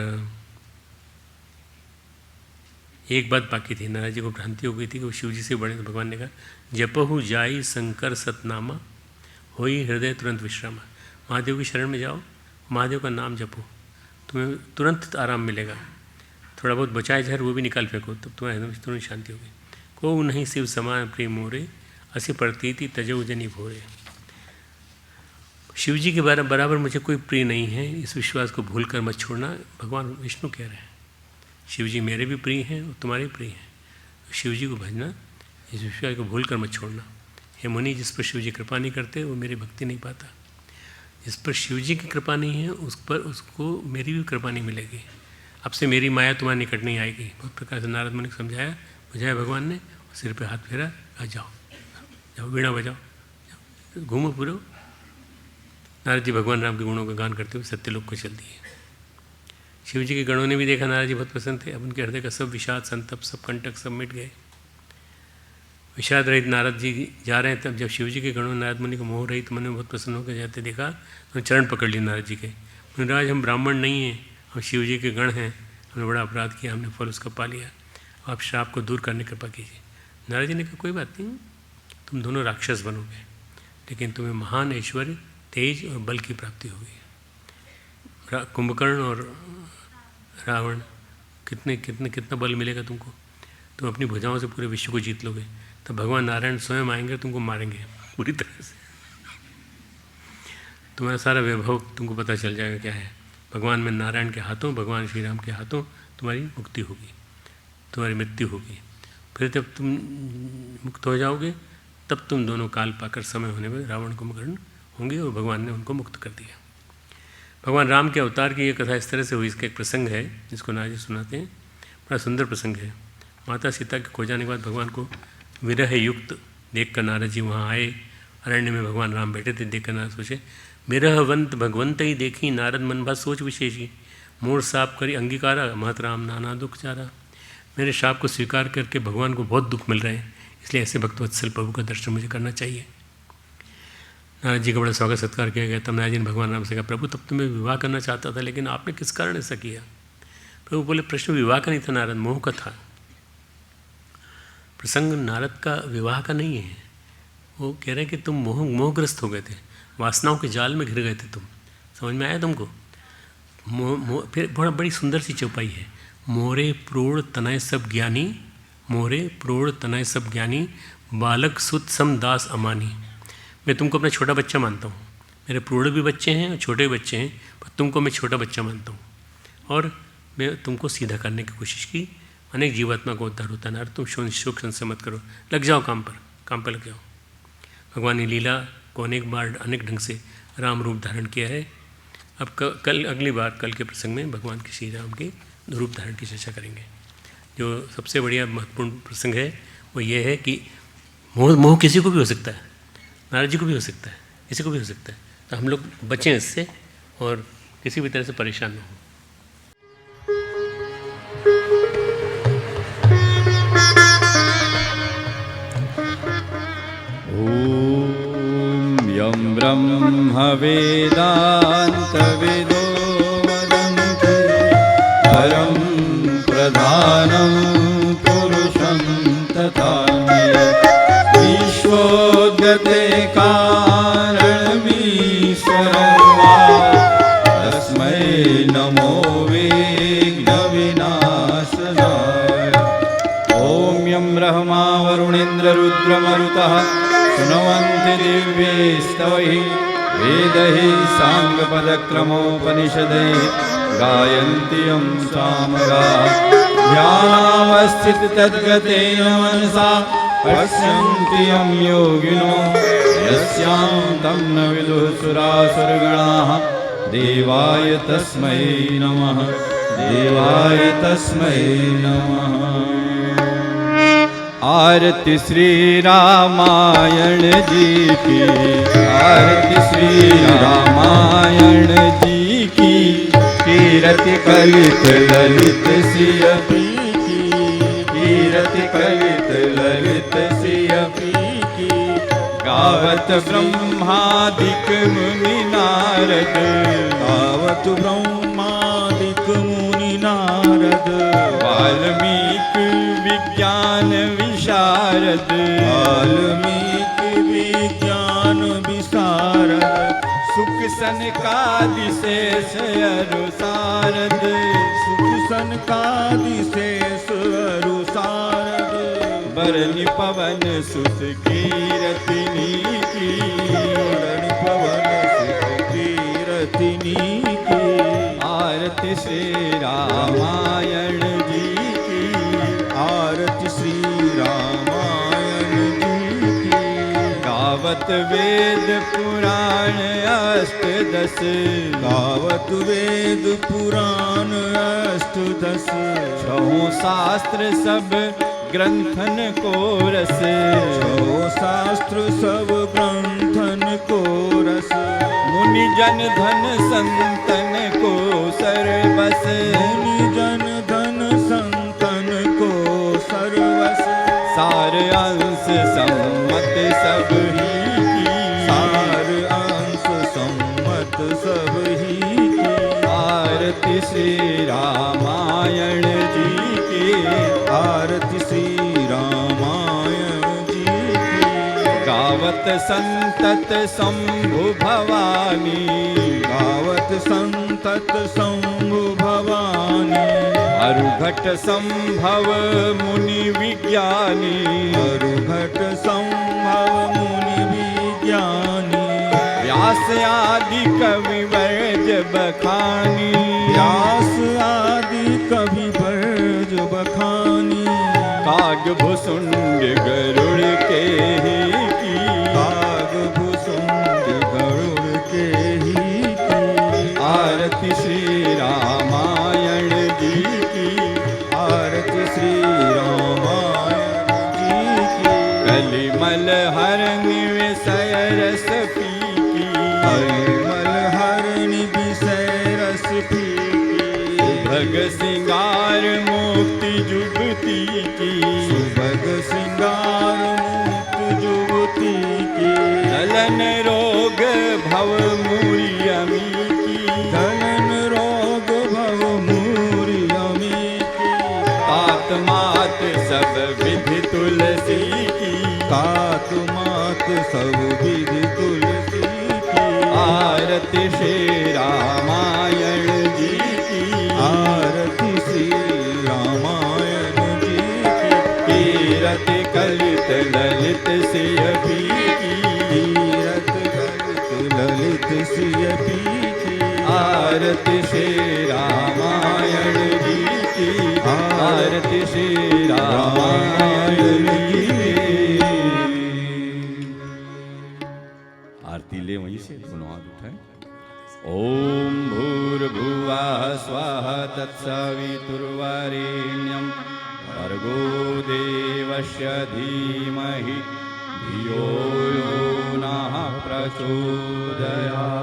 Speaker 3: एक बात बाकी थी, नारद जी को भ्रांति हो गई थी कि वो शिव जी से बड़े। तो भगवान ने कहा, जपहु जाई शंकर सतनामा, होई हृदय तुरंत विश्रामा। महादेव की शरण में जाओ, महादेव का नाम जपो, तुम्हें तुरंत आराम मिलेगा। थोड़ा बहुत बचाए जहर वो भी निकाल फेंको, तब तुम्हारे हृदय में तुरंत शांति होगी। को नहीं शिव समान प्रेम मोरे, असी प्रतीति तजो जनी भोरे। शिव जी के बराबर मुझे कोई प्रिय नहीं है, इस विश्वास को भूल कर मत छोड़ना। भगवान विष्णु कह रहे हैं, शिव जी मेरे भी प्रिय हैं और तुम्हारे भी प्रिय हैं, तो शिव जी को भजना, इस विश्वास को भूल कर मत छोड़ना। हे मुनि, जिस पर शिव जी कृपा नहीं करते वो मेरी भक्ति नहीं पाता। जिस पर शिव जी की कृपा नहीं है उस पर उसको मेरी भी कृपा नहीं मिलेगी। अब से मेरी माया तुम्हारे निकट नहीं आएगी। बहुत प्रकार से नारद मुनि को समझाया, बुझाया भगवान ने, सिर पे हाथ फेरा, कहा जाओ जाओ वीणा बजाओ, जाओ घूमो पूरो। नारद जी भगवान राम के गुणों का गान करते हुए सत्यलोक को चल दिए। शिव जी के गणों ने भी देखा नारद जी बहुत पसंद थे। अब उनके हृदय का सब विषाद, संतप, सब कंटक सब मिट गए। विषाद रहित नारद जी जा रहे हैं, तब जब शिव जी के गणों नारद मुनि को मोह रहित मन में बहुत प्रसन्न होकर जाते देखा, तो चरण पकड़ लिए नारद जी के। मुनिराज, हम ब्राह्मण नहीं हैं, हम शिव जी के गण हैं, हमने बड़ा अपराध किया, हमने फल उसका पा लिया, आप श्राप को दूर करने की कृपा कीजिए। नारद जी ने कहा, कोई बात नहीं, तुम दोनों राक्षस बनोगे, लेकिन तुम्हें महान ऐश्वर्य, तेज और बल की प्राप्ति होगी। कुंभकर्ण और रावण, कितना बल मिलेगा तुमको, तुम अपनी भुजाओं से पूरे विश्व को जीत लोगे। तो भगवान नारायण स्वयं आएंगे, तुमको मारेंगे पूरी तरह से, तुम्हारा सारा वैभव तुमको पता चल जाएगा क्या है। भगवान में नारायण के हाथों, भगवान श्री राम के हाथों तुम्हारी मुक्ति होगी, तुम्हारी मृत्यु होगी। फिर जब तुम मुक्त हो जाओगे तब तुम दोनों काल पाकर समय होने में रावण कुंभकर्ण होंगे, और भगवान ने उनको मुक्त कर दिया। भगवान राम के अवतार की ये कथा इस तरह से हुई। इसका एक प्रसंग है जिसको नारद जी सुनाते हैं, बड़ा सुंदर प्रसंग है। माता सीता के खो जाने के बाद भगवान को विरह युक्त देख कर नारद जी वहाँ आए। अरण्य में भगवान राम बैठे थे, देख कर नारद सोचे, विरहवंत भगवंत ही देखी, नारद मन भा सोच विशेषी, मोर साप करी अंगीकारा, महत राम नाना दुख चारा। मेरे शाप को स्वीकार करके भगवान को बहुत दुख मिल रहे हैं, इसलिए ऐसे भक्तवत्सल प्रभु का दर्शन मुझे करना चाहिए। नारद जी का बड़ा स्वागत सत्कार किया गया। तब नारद जी ने भगवान राम से कहा, प्रभु तब तो मैं विवाह करना चाहता था, लेकिन आपने किस कारण ऐसा किया? प्रभु बोले, प्रश्न विवाह का नहीं था नारद, मोह का था। प्रसंग नारद का विवाह का नहीं है। वो कह रहे हैं कि तुम मोहग्रस्त हो गए थे, वासनाओं के जाल में घिर गए थे तुम। समझ में आया तुमको? फिर बड़ी सुंदर सी चौपाई है, मोरे प्रोड़ तनय सब ज्ञानी, मोरे प्रोड़ तनय सब ज्ञानी, बालक सुत सम दास अमानी। मैं तुमको अपना छोटा बच्चा मानता हूँ, मेरे प्रोड़ भी बच्चे हैं और छोटे भी बच्चे हैं, पर तुमको मैं छोटा बच्चा मानता हूँ, और मैं तुमको सीधा करने की कोशिश की। अनेक जीवात्मा को उद्धार होता है नारद, तुम शोक संशय मत करो, लग जाओ काम पर लग जाओ। भगवान ने लीला को अनेक बार अनेक ढंग से राम रूप धारण किया है। अब अगली बार कल के प्रसंग में भगवान के श्री राम के रूप धारण की चर्चा करेंगे। जो सबसे बढ़िया महत्वपूर्ण प्रसंग है वो ये है कि मोह किसी को भी हो सकता है, नारद जी को भी हो सकता है, किसी को भी हो सकता है। तो हम लोग बचें इससे और किसी भी तरह से परेशान न हो।
Speaker 2: यं ब्रह्म वेदान्तविदो वदन्ति परं प्रधानं पुरुषं तथान्ये विश्वोद्गते कारणमीश्वरं वा तस्मै यं ब्रह्मा वरुणेन्द्र रुद्रमरुतः शृण्वन्ति दिव्यैस्तवैः वेदैः साङ्गपदक्रमोपनिषदैः गायन्ति यं सामगाः ध्यानावस्थिततद्गतेन मनसा पश्यन्ति यं योगिनो यस्यां तं न विदुः सुरासुरगणाः देवाय तस्मै नमः देवाय तस्मै नमः। आरती श्री रामायण जी की आरती श्री रामायण जी की कीरति कलित ललित सिय की कीरति कलित ललित सिय की गावत ब्रह्मादिक मुनि नारद गावत ब्रह्मादिक मुनि नारद वाल्मीकि विज्ञान विशारद वाल्मीकि विज्ञान विशारद सुख सनकादिशेष अरुसारद सुख सनकादिशेष अरुसारद बरनि पवन सुत कीरतिनी की बरनि पवन सुत कीरतिनी की आरती श्री रामायण जी की आरती श्री रामायण जी की गावत वेद पुराण अष्टदश गावत वेद पुराण अष्टदश छहों शास्त्र सब ग्रंथन को रस छहों शास्त्र सब ग्रंथन को रस मुनि जन धन संतन को सर्वस मुनि जन धन संतन को सर्वस सार अंश सम्मत सब ही की सार अंश सम्मत सब ही की आरती श्री रामायण जी की आरती श्री रामायण जी की गावत संतत शंभु भवानी गावत संतत शंभु भवानी अरुघट संभव मुनि विज्ञानी अरुघट संभव मुनि विज्ञानी व्यास आदि कवि वर्ज बखानी व्यास आदि कवि वर्ज बखानी काग भुसुंड गरुड़ के ही की काग भुसुंड गरुड़ के ही की आरती श्री रामायण जी की आरती श्री रामायण जी की कलिमल हरनि विषय रस पीकी कलिमल हरनि विषय रस पीकी भग सिंगार मुक्ति जुगती की सुभग सिंगार मुक्ति जुगती की दलन रोग भव मूर्यमी की दलन रोग भव मूर्यमी की तात मात सब विधि तुलसी की तात मात सब विधि तुलसी की आरती श्री रामायण जी की आरती श्री रामायण जी की कीरति कलित ललित सिय की कीरत कलित ललित सिय की आरती श्री रामायण जी की आरती श्री रामायण जी आरती ले वहीं से दोनों हाथ उठाए। ओम भूर्भुवः स्वः तत्सवितुर्वरेण्यं भर्गो देवस्य धीमहि धियो यो नः प्रचोदयात्।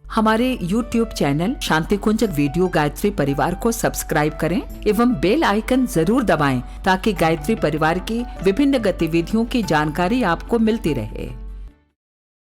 Speaker 5: हमारे YouTube चैनल शांति कुंज वीडियो गायत्री परिवार को सब्सक्राइब करें एवं बेल आइकन जरूर दबाएं ताकि गायत्री परिवार की विभिन्न गतिविधियों की जानकारी आपको मिलती रहे।